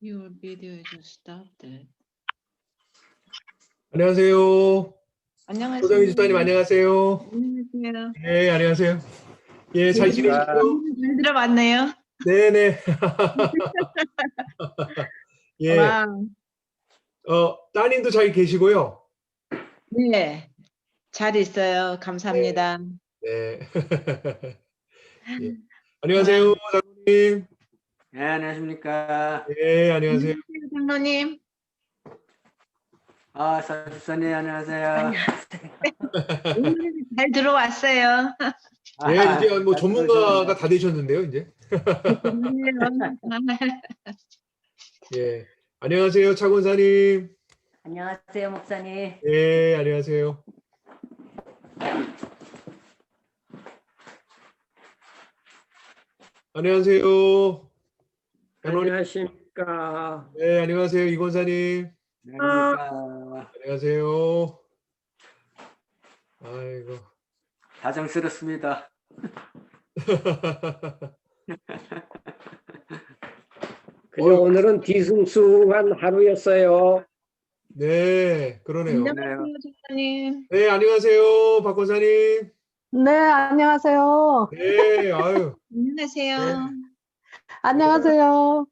Your video just started. 안녕하세요. 안녕하세요. 소정희 집사님 안녕하세요. 안녕하세요. 네, 안녕하세요. 예, 잘 지내시죠? 잘 들어봤네요. 네네. 예, 와, 따님도 잘 계시고요. 네, 잘 있어요. 감사합니다. 네. 예. 안녕하세요, 장로님. 네, 안녕하십니까. 예, 안녕하세요. 장로님. 사주사님 안녕하세요. 잘 들어왔어요. 예, 이제 뭐 잘 전문가가 들어오셨네요. 다 되셨는데요, 이제. 예, 안녕하세요, 차 권사님. 안녕하세요, 목사님. 예, 안녕하세요. 안녕하세요. 장로님. 안녕하십니까. 네, 안녕하세요, 이 권사님. 안녕하십니까. 안녕하세요. 아이고. 다정스럽습니다. 그저 오늘은 뒤숭숭한 하루였어요. 네, 그러네요. 안녕하세요, 장로님. 네, 안녕하세요, 박 권사님. 네, 안녕하세요. 네, 아유, 안녕하세요. 안녕하세요.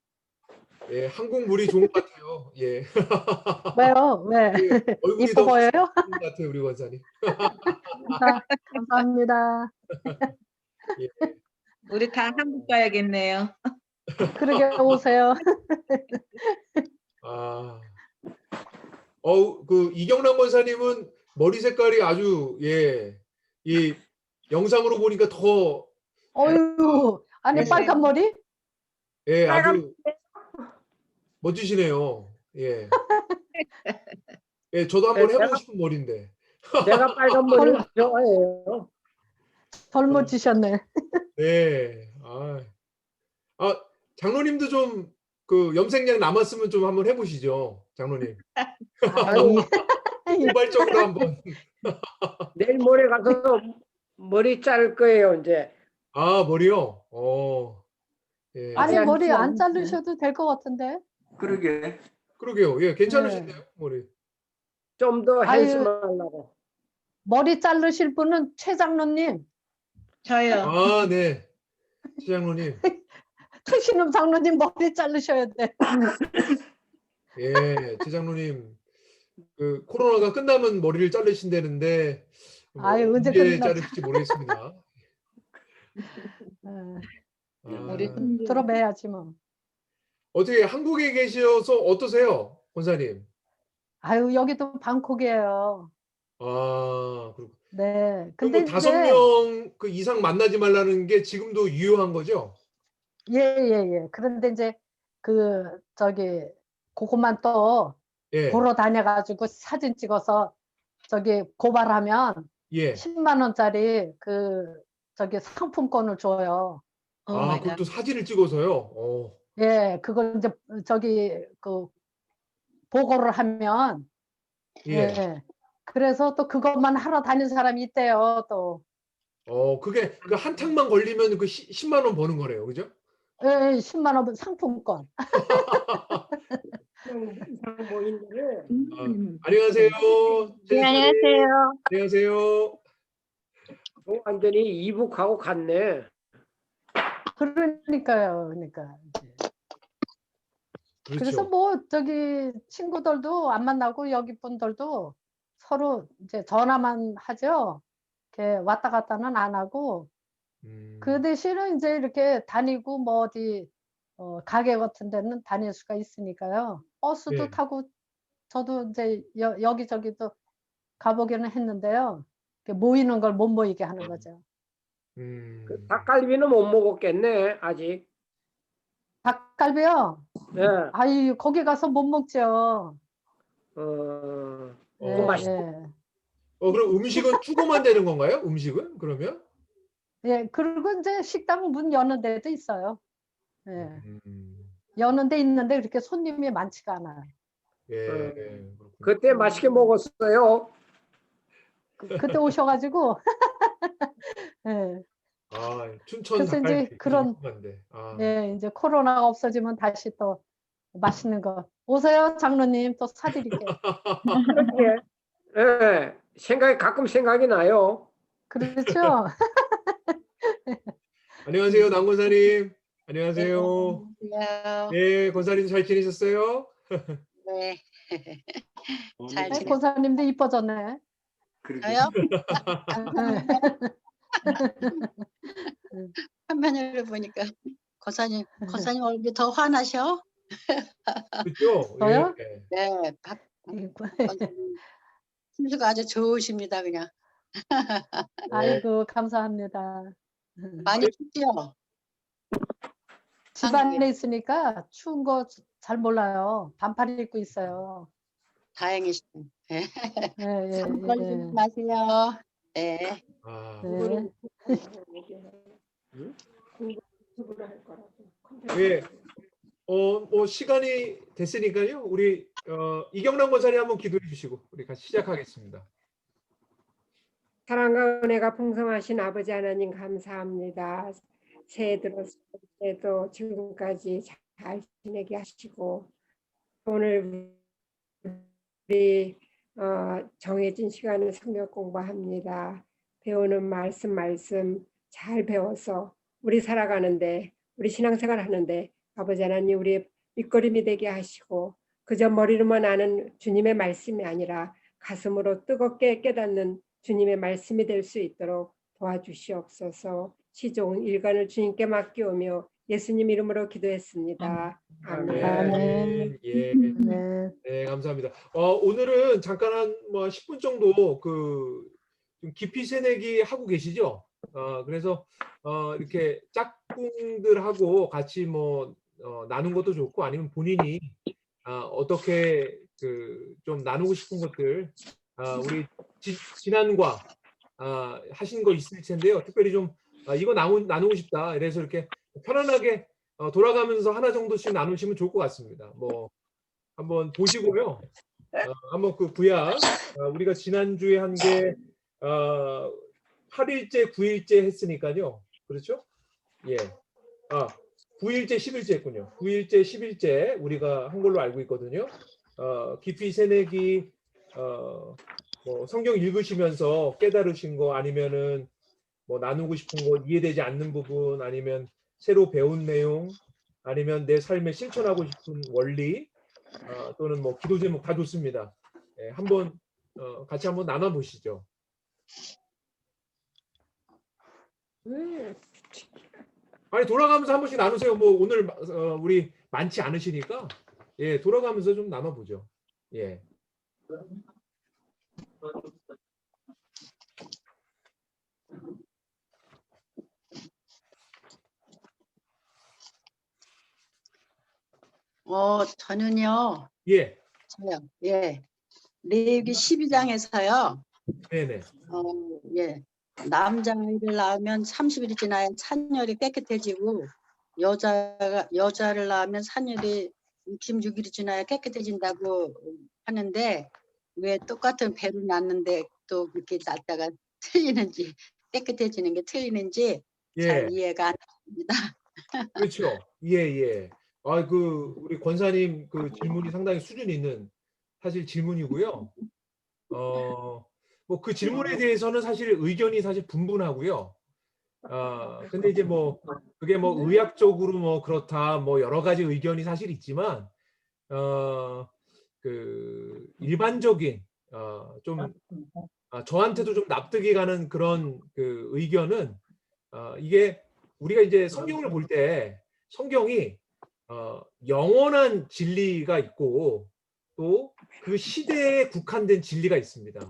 예, 한국 물이 좋은 것 같아요. 예, 왜요? 왜? 예, 얼굴이 이뻐 더 보여요? 좋은 것 같아요, 우리 권사님. 감사합니다. 예, 우리 다 한국 가야겠네요. 그러게 오세요. 그 이경남 권사님은 머리 색깔이 아주 이 영상으로 보니까 더 어유, 아니 네. 빨간 머리? 예, 아주 멋지시네요. 예, 예, 저도 한번 해보고 싶은 머리인데. 내가 빨간 머리 좋아해요. 젊어지셨네. 네. 장로님도 좀 그 염색약 남았으면 좀 한번 해보시죠, 장로님. 아이, 도발적으로 한번. 내일 모레 가서 머리 자를 거예요, 이제. 아, 머리요? 예. 아니 안 머리 안 자르- 자르셔도 될 것 같은데. 그러게. 그러게요. 예, 괜찮으신데요, 머리. 좀 더 아유. 헬스하려고. 머리 자르실 분은 최 장로님, 저요. 아, 네. 시장로님. 최신음 장로님 머리 자르셔야 돼. 예, 최장로님. 그 코로나가 끝나면 머리를 자르신다는데 아유, 언제 언제 끝나죠? 자르실지 모르겠습니다. 우리 아, 들어매야지 뭐. 어떻게 한국에 계셔서 어떠세요, 권사님? 아유, 여기도 방콕이에요. 그렇고. 네. 그리고 근데 5명 그 이상 만나지 말라는 게 지금도 유효한 거죠? 예. 그런데 이제 그것만 또 예. 보러 다녀가지고 사진 찍어서 고발하면 예. 10만 원짜리 상품권을 줘요. 오 마이 갓. 그것도 사진을 찍어서요. 예, 그걸 이제 보고를 하면 예. 예. 그래서 또 그것만 하러 다니는 사람이 있대요, 또. 그게 그 한 탕만 걸리면 그 10만 원 버는 거네요, 그죠? 예, 10만 원 상품권. 모인데 안녕하세요. 네, 안녕하세요. 안녕하세요. 완전히 이북하고 갔네. 그러니까요. 그러니까. 그렇죠. 그래서 뭐 친구들도 안 만나고 여기 분들도 서로 이제 전화만 하죠. 이렇게 왔다 갔다는 안 하고 그 대신에 이제 이렇게 다니고 뭐 어디 가게 같은 데는 다닐 수가 있으니까요. 버스도 네. 타고 저도 이제 여기저기도 가보기는 했는데요. 이렇게 모이는 걸 못 모이게 하는 거죠. 그 닭갈비는 못 먹었겠네, 아직. 닭갈비요? 네. 아유, 거기 가서 못 먹죠. 그거 맛있어. 그럼 음식은 추고만 되는 건가요? 음식은 그러면? 예, 그리고 이제 식당 문 여는 데도 있어요. 예. 음, 여는 데 있는데 그렇게 손님이 많지가 않아요. 예. 그렇군요. 그때 맛있게 먹었어요. 그때 오셔가지고 예. 춘천 그래서 이제 닭갈비 그런 궁금한데. 예, 이제 코로나가 없어지면 다시 또 맛있는 거. 오세요, 장로님. 또 사드릴게요. 그렇게 예, 가끔 생각이 나요. 그렇죠? 안녕하세요, 남 권사님. 안녕하세요. 안녕하세요. 네, 권사님 잘 지내셨어요? 네. 잘 네, 지내. 권사님도 이뻐졌네. 그러게. 저요? 네. 화면으로 보니까 권사님 얼굴이 더 환하셔? 그렇죠? 저요? 예. 네. 권사님 심수가 아주 좋으십니다. 그냥 아이고, 감사합니다. 많이 춥죠? 집안에 있으니까 추운 거 잘 몰라요. 반팔 입고 있어요. 다행이시네. 네. 예, 산 걸리지 마세요. 네. 아, 네. 예. 뭐 시간이 됐으니까요. 우리 이경남 권사님 한번 기도해 주시고 우리 같이 시작하겠습니다. 사랑과 은혜가 풍성하신 아버지 하나님 감사합니다. 새해 들어서 때도 지금까지 잘 지내게 하시고 오늘 우리 정해진 시간에 성경 공부합니다. 배우는 말씀 잘 배워서 우리 살아가는데 우리 신앙생활 하는데 아버지 하나님 우리의 밑거름이 되게 하시고 그저 머리로만 아는 주님의 말씀이 아니라 가슴으로 뜨겁게 깨닫는 주님의 말씀이 될 수 있도록 도와주시옵소서. 시종 일관을 주님께 맡기오며 예수님 이름으로 기도했습니다. 아멘. 아멘. 예. 네. 네, 감사합니다. 오늘은 잠깐 한 10분 정도 좀 깊이 새내기 하고 계시죠? 그래서 이렇게 짝꿍들하고 같이 나눈 것도 좋고 아니면 본인이 어떻게 좀 나누고 싶은 것들 우리 지난과 하신 거 있을 텐데요. 특별히 좀 이거 나누고 싶다. 이래서 이렇게 편안하게 돌아가면서 하나 정도씩 나누시면 좋을 것 같습니다. 한번 보시고요. 한번 그 구약 우리가 지난주에 한 게 8일째, 9일째 했으니까요. 그렇죠? 예. 9일째, 10일째 했군요. 9일째, 10일째 우리가 한 걸로 알고 있거든요. 깊이 새내기 성경 읽으시면서 깨달으신 거 아니면은 나누고 싶은 거 이해되지 않는 부분 아니면 새로 배운 내용 아니면 내 삶에 실천하고 싶은 원리 또는 기도 제목 다 좋습니다. 예, 한번 같이 한번 나눠 보시죠. 아니 돌아가면서 한 번씩 나누세요. 오늘 우리 많지 않으시니까 예 돌아가면서 좀 나눠 보죠. 예. 저는요. 예. 저요. 예. 레위기 12장에서요. 네네. 예. 남자를 낳으면 30일이 지나야 산열이 깨끗해지고 여자를 낳으면 산열이 66일이 지나야 깨끗해진다고 하는데 왜 똑같은 배를 낳는데 또 그렇게 낳다가 틀리는지 깨끗해지는 게 틀리는지 예. 잘 이해가 안 됩니다. 그렇죠. 예. 우리 권사님 질문이 상당히 수준 있는 사실 질문이고요. 그 질문에 대해서는 사실 의견이 사실 분분하고요. 근데 이제 그게 의학적으로 그렇다 여러 가지 의견이 사실 있지만 일반적인 좀 저한테도 좀 납득이 가는 그런 의견은 이게 우리가 이제 성경을 볼 때 성경이 영원한 진리가 있고 또 그 시대에 국한된 진리가 있습니다.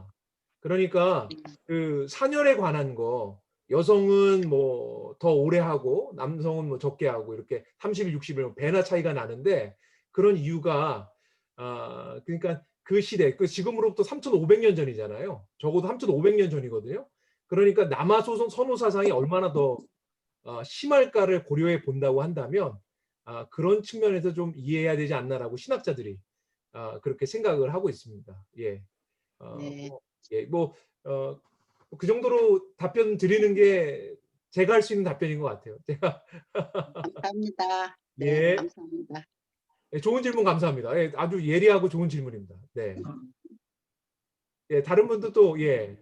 그러니까 산열에 관한 거 여성은 더 오래 하고 남성은 적게 하고 이렇게 30일, 60일 배나 차이가 나는데 그런 이유가 그러니까 그 시대 지금으로부터 3,500년 전이잖아요. 적어도 3,500년 전이거든요. 그러니까 남아소송 선호 사상이 얼마나 더 심할까를 고려해 본다고 한다면 그런 측면에서 좀 이해해야 되지 않나라고 신학자들이 그렇게 생각을 하고 있습니다. 예. 네. 그 정도로 답변 드리는 게 제가 할 수 있는 답변인 것 같아요. 제가 감사합니다. 예. 감사합니다. 예, 좋은 질문 감사합니다. 예, 아주 예리하고 좋은 질문입니다. 네. 예, 다른 분도 또 예.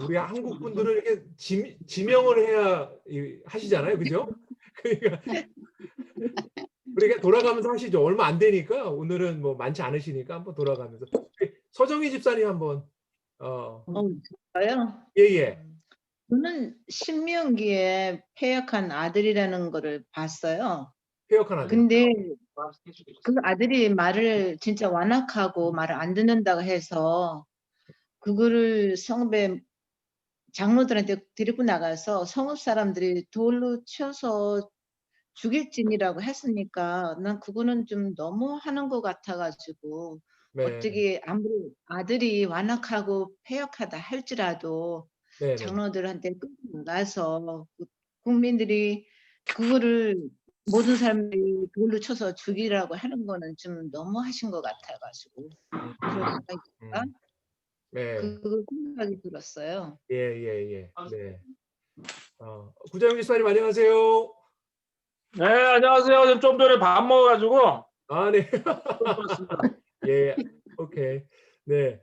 우리 한국 분들은 이렇게 지명을 해야 하시잖아요, 그죠? 그러니까 우리가 돌아가면서 하시죠. 얼마 안 되니까 오늘은 뭐 많지 않으시니까 한번 돌아가면서 서정희 집사님 한번 저요? 예예. 저는 신명기에 폐역한 아들이라는 거를 봤어요. 폐역한 아들. 근데 그 아들이 말을 진짜 완악하고 말을 안 듣는다고 해서 그거를 성읍에 장로들한테 데리고 나가서 성읍 사람들이 돌로 쳐서 죽일 징이라고 했으니까 난 그거는 좀 너무 하는 것 같아가지고 네. 어떻게 아무리 아들이 완악하고 폐역하다 할지라도 네. 장로들한테 끌고 나가서 국민들이 그거를 모든 사람들이 돌로 쳐서 죽이라고 하는 거는 좀 너무 하신 것 같아가지고 그런 생각이 네. 그 생각이 들었어요. 예. 네. 구자영 집사님 안녕하세요. 네, 안녕하세요. 좀 전에 밥 먹어가지고. 아, 네. 예, 오케이. 네.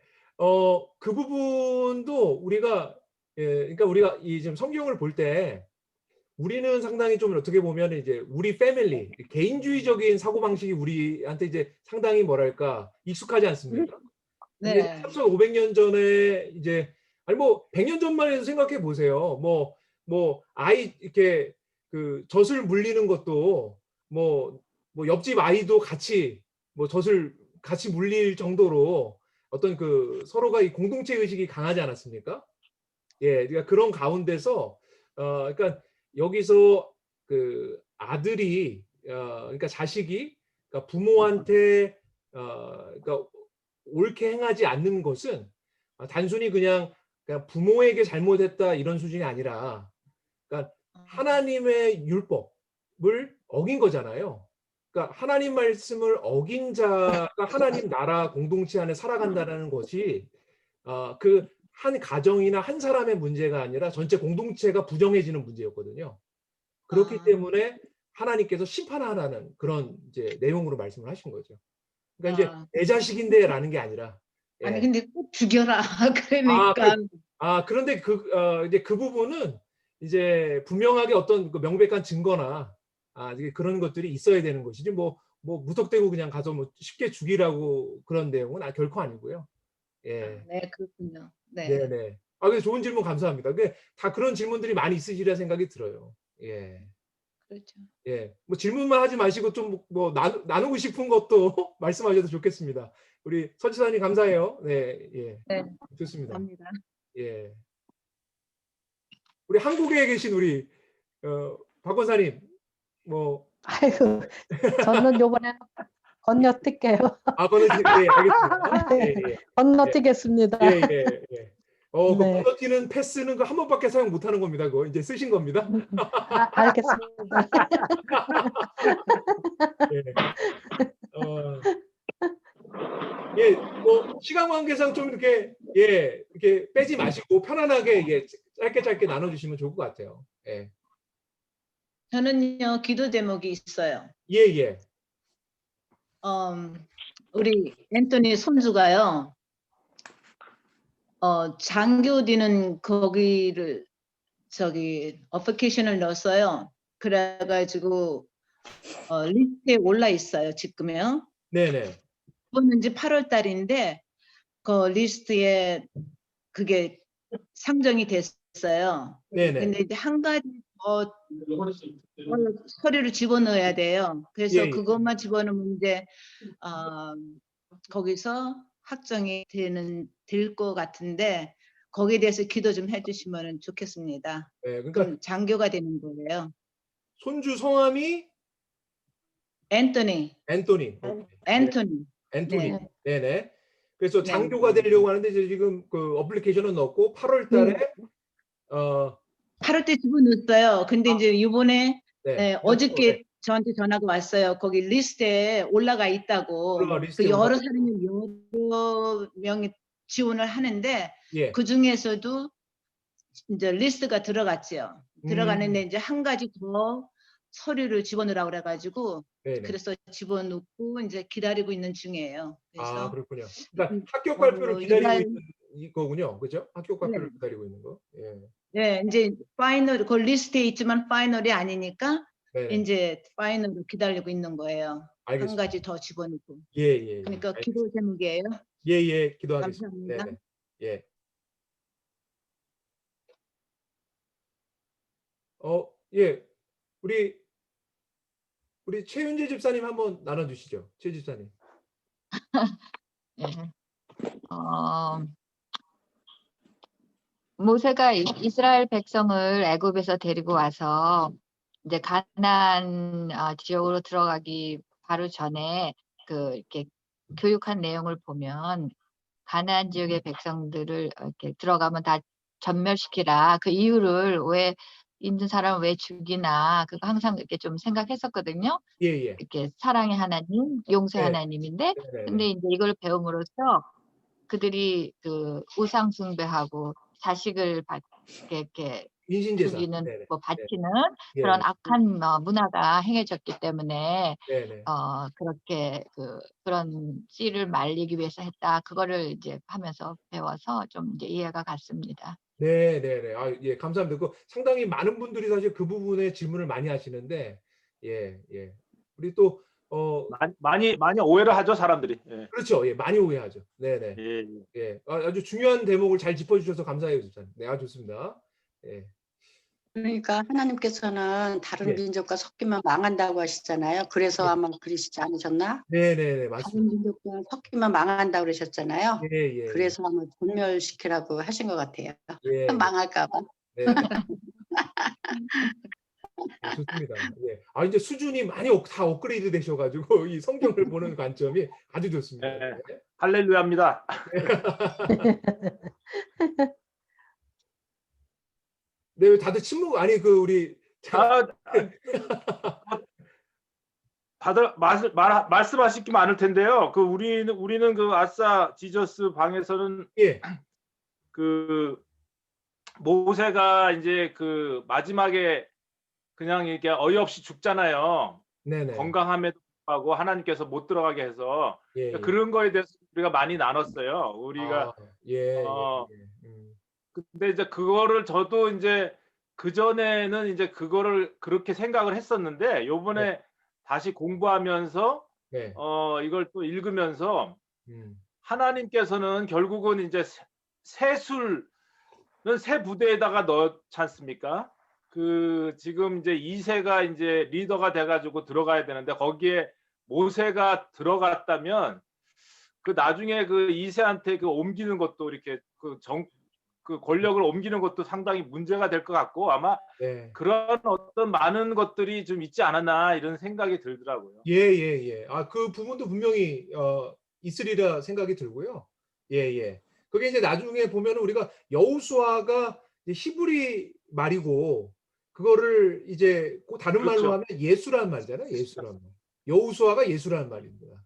그 부분도 우리가, 그러니까 우리가 이 지금 성경을 볼 때 우리는 상당히 좀 어떻게 보면 이제 우리 패밀리, 개인주의적인 사고방식이 우리한테 이제 상당히 뭐랄까 익숙하지 않습니까? 근데 네. 3,500년 전에 이제, 아니 뭐 100년 전만 해도 생각해 보세요. 뭐 아이 이렇게 그 젖을 물리는 것도 뭐 옆집 아이도 같이 뭐 젖을 같이 물릴 정도로 어떤 그 서로가 이 공동체 의식이 강하지 않았습니까? 예, 그러니까 그런 가운데서 그러니까 여기서 그 아들이 그러니까 자식이 그러니까 부모한테 그러니까 옳게 행하지 않는 것은 단순히 그냥 부모에게 잘못했다 이런 수준이 아니라 그러니까 하나님의 율법을 어긴 거잖아요. 그러니까 하나님 말씀을 어긴 자가 하나님 나라 공동체 안에 살아간다는 것이 그 한 가정이나 한 사람의 문제가 아니라 전체 공동체가 부정해지는 문제였거든요. 그렇기 때문에 하나님께서 심판하라는 그런 이제 내용으로 말씀을 하신 거죠. 그러니까 이제 내 자식인데라는 게 아니라 아니 예. 근데 꼭 죽여라 그러니까 그런데 이제 그 부분은 이제 분명하게 어떤 그 명백한 증거나 이제 그런 것들이 있어야 되는 것이지 뭐 무턱대고 그냥 가서 뭐 쉽게 죽이라고 그런 내용은 결코 아니고요. 예. 네, 그렇군요. 네. 네네. 그래서 좋은 질문 감사합니다. 다 그런 질문들이 많이 있으시리라 생각이 들어요. 예. 그렇죠. 예. 뭐 질문만 하지 마시고 좀 뭐 나누고 싶은 것도 말씀하셔도 좋겠습니다. 우리 서지사님 감사해요. 네, 예. 네. 좋습니다. 감사합니다. 예. 우리 한국에 계신 우리 박 권사님 뭐 아이고, 저는 요번에 건너뛸게요. 예, 알겠습니다. 예. 건너뛰겠습니다. 예. 그 네. 건너뛰는 패스는 그 한 번밖에 사용 못 하는 겁니다. 그거 이제 쓰신 겁니다. 알겠습니다. 예. 뭐 시간 관계상 좀 이렇게 이렇게 빼지 마시고 편안하게 짧게 나눠주시면 좋을 것 같아요. 예. 저는요 기도 제목이 있어요. 예. 우리 앤토니 손주가요. 장교디는 거기를 어플리케이션을 넣었어요. 그래가지고 리스트에 올라 있어요 지금요. 네네. 그거는지 8월 달인데 그 리스트에 그게 상정이 됐어요. 네네. 근데 이제 한 가지 더 서류를 집어넣어야 돼요. 그래서 예. 그것만 집어넣으면 이제 거기서 확정이 될 것 같은데 거기에 대해서 기도 좀 해주시면 좋겠습니다. 네, 그러니까 그럼 장교가 되는 거예요. 손주 성함이 앤토니. 앤토니. 네. 네네. 그래서 네. 장교가 되려고 하는데 이제 지금 그 어플리케이션은 넣었고 8월 달에 8월 때 집어넣었어요. 근데 이제 이번에 네. 어저께 저한테 전화가 왔어요. 거기 리스트에 올라가 있다고. 리스트에 그 여러 사람이 여러 명이 지원을 하는데 예. 그 중에서도 이제 리스트가 들어갔죠. 들어가는데 이제 한 가지 더 서류를 집어넣으라고 그래가지고 네네. 그래서 집어넣고 이제 기다리고 있는 중이에요. 아, 그래서 그렇군요. 그러니까 합격 발표를 기다리고 이달 있는 이거군요. 그죠? 합격 발표를 네. 기다리고 있는 거. 예. 네, 이제 파이널 그 리스트에 있지만 파이널이 아니니까 네네. 이제 파이널을 기다리고 있는 거예요. 한 알겠습니다. 가지 더 집어넣고. 예, 예. 그러니까 예. 기도 제목이에요. 예, 예. 기도하겠습니다. 감사합니다. 네네. 예. 예. 우리 최윤재 집사님 한번 나눠 주시죠. 최 집사님. 예. 모세가 이스라엘 백성을 애굽에서 데리고 와서 이제 가나안 지역으로 들어가기 바로 전에 이렇게 교육한 내용을 보면 가나안 지역의 백성들을 이렇게 들어가면 다 전멸시키라. 그 이유를 왜 있는 사람을 왜 죽이나 그거 항상 이렇게 좀 생각했었거든요. 예, 예. 이렇게 사랑의 하나님, 용서의 네. 하나님인데 네네네. 근데 이제 이걸 배움으로써 그들이 그 우상 숭배하고 자식을 이렇게 인신제사. 죽이는 네네. 뭐 바치는 예. 그런 악한 문화가 행해졌기 때문에 네네. 그렇게 그런 씨를 말리기 위해서 했다. 그거를 이제 하면서 배워서 좀 이제 이해가 갔습니다. 네, 네, 네. 아, 예, 감사합니다. 그 상당히 많은 분들이 사실 그 부분에 질문을 많이 하시는데, 예, 예. 우리 또 많이 오해를 하죠, 사람들이. 예. 그렇죠. 예, 많이 오해하죠. 네, 네. 예. 예. 아주 중요한 대목을 잘 짚어주셔서 감사해요, 집사님. 네, 아주 좋습니다. 예. 그러니까 하나님께서는 다른 예. 민족과 섞이면 망한다고 하시잖아요. 그래서 예. 아마 그러시지 않으셨나? 네, 네, 네, 다른 맞습니다. 민족과 섞이면 망한다고 그러셨잖아요. 예, 예. 그래서 아마 분멸시키라고 하신 것 같아요. 예, 예. 망할까 봐. 네. 네, 좋습니다. 예. 아, 이제 수준이 많이 다 업그레이드 되셔가지고 이 성경을 보는 관점이 아주 좋습니다. 예. 예. 할렐루야입니다. 네, 다들 침묵 아니 우리 다들 말씀하실 게 많을 텐데요. 우리는 그 아싸 지저스 방에서는 예. 그 모세가 이제 그 마지막에 그냥 이렇게 어이없이 죽잖아요. 네네. 건강함에도 불구하고 하나님께서 못 들어가게 해서 예, 예. 그런 거에 대해서 우리가 많이 나눴어요. 우리가 예, 근데 이제 그거를 저도 이제 그 전에는 이제 그거를 그렇게 생각을 했었는데 요번에 네. 다시 공부하면서 네. 이걸 또 읽으면서 하나님께서는 결국은 이제 새술은 새 부대에다가 넣지 않습니까? 그 지금 이제 이새가 이제 리더가 돼가지고 들어가야 되는데 거기에 모세가 들어갔다면 그 나중에 그 이새한테 그 옮기는 것도 이렇게 그 권력을 옮기는 것도 상당히 문제가 될 것 같고 아마 네. 그런 어떤 많은 것들이 좀 있지 않았나 이런 생각이 들더라고요. 예, 예, 예. 아, 그 부분도 분명히 있으리라 생각이 들고요. 예, 예. 그게 이제 나중에 보면 우리가 여호수아가 히브리 말이고 그거를 이제 다른 그렇죠. 말로 하면 예수라는 말이잖아요. 예수라는 말. 여호수아가 예수라는 말입니다.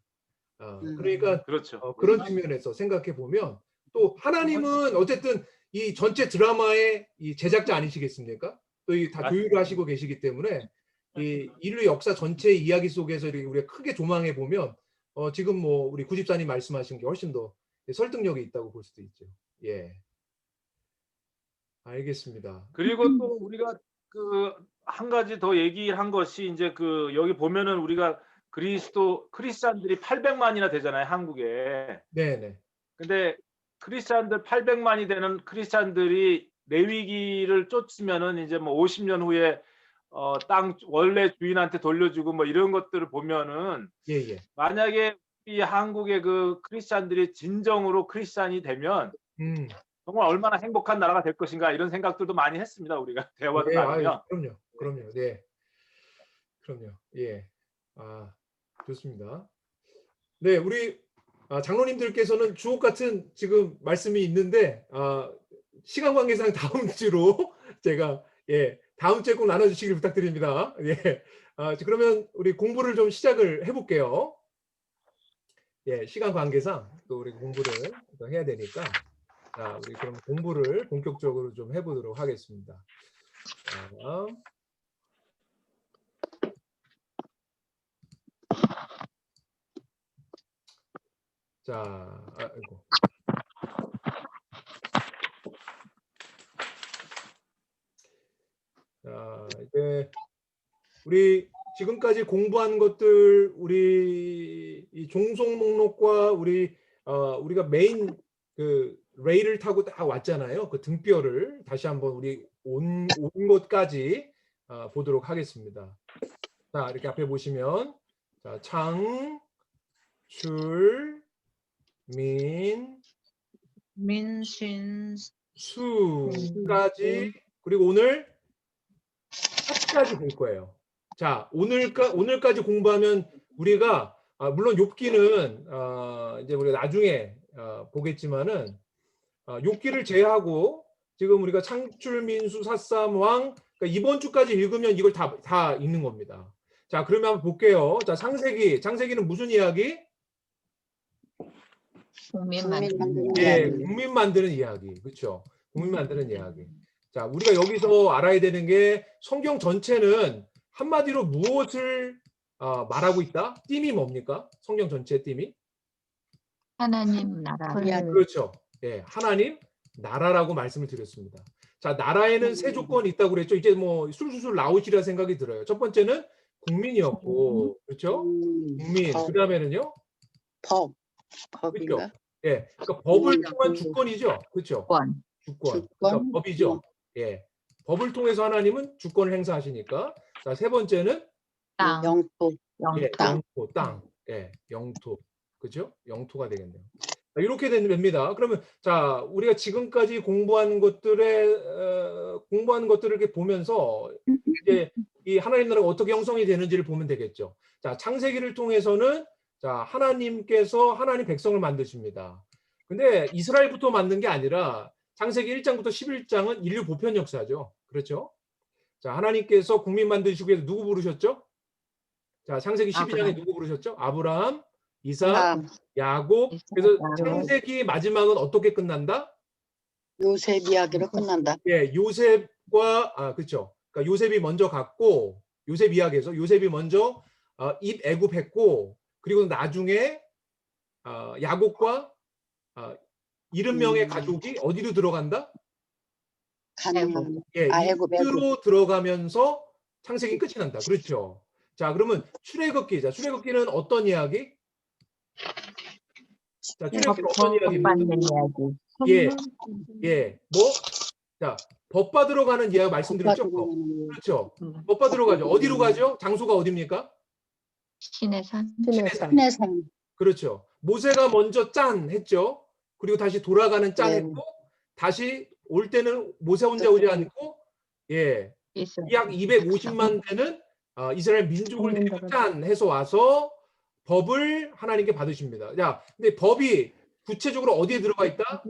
그러니까 그렇죠. 그런 측면에서 생각해 보면 또 하나님은 어쨌든 이 전체 드라마의 이 제작자 아니시겠습니까? 또 다 조율을 하시고 계시기 때문에 이 인류 역사 전체의 이야기 속에서 이렇게 우리가 크게 조망해 보면 지금 뭐 우리 구집사님 말씀하신 게 훨씬 더 설득력이 있다고 볼 수도 있죠. 예. 알겠습니다. 그리고 또 우리가 그 한 가지 더 얘기한 것이 이제 그 여기 보면은 우리가 크리스찬들이 800만이나 되잖아요, 한국에. 네네. 근데 크리스찬들 800만이 되는 크리스찬들이 레위기를 쫓으면은 이제 뭐 50년 후에 땅 원래 주인한테 돌려주고 뭐 이런 것들을 보면은 예, 예. 만약에 이 한국의 그 크리스찬들이 진정으로 크리스찬이 되면 정말 얼마나 행복한 나라가 될 것인가 이런 생각들도 많이 했습니다. 우리가 대화도 네, 나누면. 그럼요. 네. 그럼요. 예. 아, 좋습니다. 네, 우리 장로님들께서는 주옥 같은 지금 말씀이 있는데 시간 관계상 다음 주로 제가 다음 주에 꼭 나눠주시길 부탁드립니다. 예. 그러면 우리 공부를 좀 시작을 해볼게요. 예, 시간 관계상 또 우리 공부를 또 해야 되니까. 자, 우리 그럼 공부를 본격적으로 좀 해보도록 하겠습니다. 자, 아이고. 자, 이제 우리 지금까지 공부한 것들, 우리 이 종속 목록과 우리가 메인 그 레일을 타고 딱 왔잖아요. 그 등뼈를 다시 한번 우리 온 곳까지 보도록 하겠습니다. 자, 이렇게 앞에 보시면 자, 장, 출, 민, 민신 수까지, 그리고 오늘 까지 볼 거예요. 자, 오늘까지 공부하면 우리가 물론 욥기는 이제 우리가 나중에 보겠지만은 욥기를 제외하고 지금 우리가 창출, 민수, 사삼, 왕, 그러니까 이번 주까지 읽으면 이걸 다 읽는 겁니다. 자, 그러면 한번 볼게요. 자, 창세기는 무슨 이야기? 국민 국민 만드는 예, 이야기. 국민 만드는 이야기. 그렇죠? 국민 만드는 이야기. 자, 우리가 여기서 알아야 되는 게 성경 전체는 한마디로 무엇을 말하고 있다? 띠이 뭡니까? 성경 전체 띠이? 하나님 나라. 그렇죠. 예, 하나님 나라라고 말씀을 드렸습니다. 자, 나라에는 세 조건이 있다고 그랬죠. 이제 뭐 술술술 나오시리라 생각이 들어요. 첫 번째는 국민이었고, 그렇죠? 국민. 법. 그다음에는요? 법인가? 그렇죠. 예, 그러니까 법을 통한 주권이죠. 그렇죠? 주권. 그러니까 법이죠. 예, 법을 통해서 하나님은 주권을 행사하시니까. 자, 세 번째는 땅. 영토. 예, 땅. 영토, 땅. 예, 영토. 그죠? 영토가 되겠네요. 자, 이렇게 됩니다. 그러면 자, 우리가 지금까지 공부한 것들을 이렇게 보면서 이제 이 하나님 나라가 어떻게 형성이 되는지를 보면 되겠죠. 자, 창세기를 통해서는 자, 하나님께서 하나님 백성을 만드십니다. 근데 이스라엘부터 만든 게 아니라 창세기 1장부터 11장은 인류 보편 역사죠. 그렇죠? 자, 하나님께서 국민 만드시기 위해서 누구 부르셨죠? 자, 창세기 12장에 누구 부르셨죠? 아브라함, 이삭, 야곱. 그래서 창세기 마지막은 어떻게 끝난다? 요셉 이야기로 끝난다. 예, 요셉과 그렇죠. 그러니까 요셉이 먼저 갔고 요셉 이야기에서 요셉이 먼저 입애굽했고 그리고 나중에 야곱과 70명의 가족이 어디로 들어간다? 예, 애굽. 이집트로 들어가면서 창세기 끝이 난다. 그렇죠. 자, 그러면 출애굽기. 자, 출애굽기는 어떤 이야기? 자, 출애굽기는 어떤 이야기입니까? 예, 뭐? 자, 법 받으러 가는 이야기 말씀드렸죠? 그렇죠. 법 받으러 가죠. 어디로 가죠? 장소가 어디입니까? 신의 산. 신의 산. 그렇죠. 모세가 먼저 짠 했죠. 그리고 다시 돌아가는 짠 했고 다시 올 때는 모세 혼자 오지 않고 예, 약 250만 되는 이스라엘 민족을 데리고 짠 해서 와서 법을 하나님께 받으십니다. 자, 근데 법이 구체적으로 어디에 들어가 있다?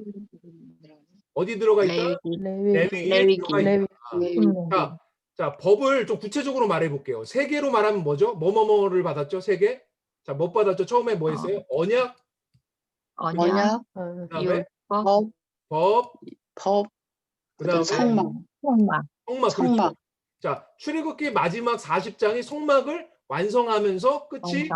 어디 들어가 있다? 레위기에 들어가 있다. 자, 법을 좀 구체적으로 말해 볼게요. 세 개로 말하면 뭐죠? 뭐뭐뭐를 받았죠? 세 개? 자, 뭐 받았죠? 처음에 뭐 했어요? 언약, 그다음에 법, 그다음에 성막. 그렇죠. 자, 출애굽기 마지막 40장이 성막을 완성하면서 끝이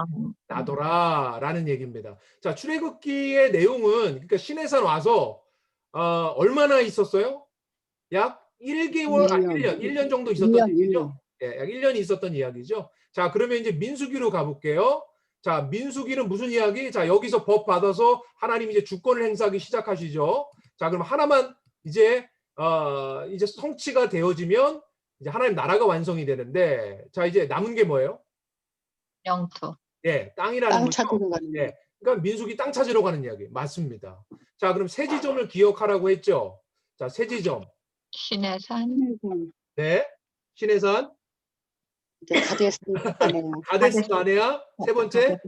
나더라라는 얘기입니다. 자, 출애굽기의 내용은 그러니까 시내산 와서 얼마나 있었어요? 약 1개월, 1년 정도 있었던 얘기죠. 예, 약 1년이 있었던 이야기죠. 자, 그러면 이제 민수기로 가볼게요. 자, 민수기는 무슨 이야기? 자, 여기서 법 받아서 하나님 이제 주권을 행사하기 시작하시죠. 자, 그럼 하나만 이제 성취가 되어지면 이제 하나님 나라가 완성이 되는데, 자, 이제 남은 게 뭐예요? 영토. 예, 땅이라는 땅 거죠. 찾으러 가는 예, 그러니까 민수기 땅 찾으러 가는 이야기 맞습니다. 자, 그럼 세 지점을 기억하라고 했죠. 자, 세 지점. 신의 산. 네, 시내산, 이제 가데스 바네아. 가데스 바네아. 세 번째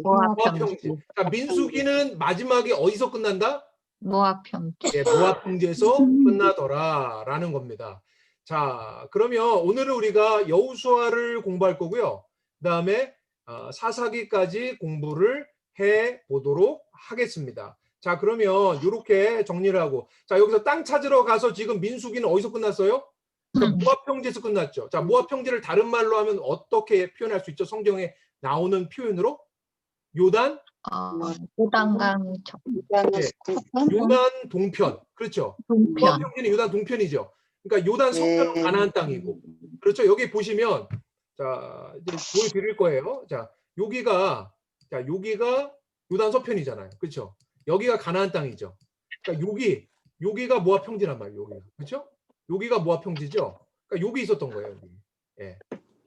모압 모압평지. 평지. 자, 민수기는 마지막에 어디서 끝난다? 모압평지. 예, 모압 평지에서 끝나더라라는 겁니다. 자, 그러면 오늘은 우리가 여호수아를 공부할 거고요. 그다음에 사사기까지 공부를 해 보도록 하겠습니다. 자, 그러면 이렇게 정리를 하고, 자, 여기서 땅 찾으러 가서 지금 민수기는 어디서 끝났어요? 자, 모압형제에서 끝났죠. 자, 모압형제를 다른 말로 하면 어떻게 표현할 수 있죠? 성경에 나오는 표현으로? 요단? 요단강 요단 동편. 그렇죠. 동편. 모압형제는 요단 동편이죠. 그러니까 요단 서편은 가나안 땅이고. 그렇죠. 여기 보시면, 자, 이제 보여드릴 거예요. 자, 여기가 요단 서편이잖아요. 그렇죠. 여기가 가나안 땅이죠. 그러니까 여기가 모압 평지란 말이에요. 여기가. 그렇죠? 여기가 모압 평지죠. 그러니까 여기 있었던 거예요. 여기. 예.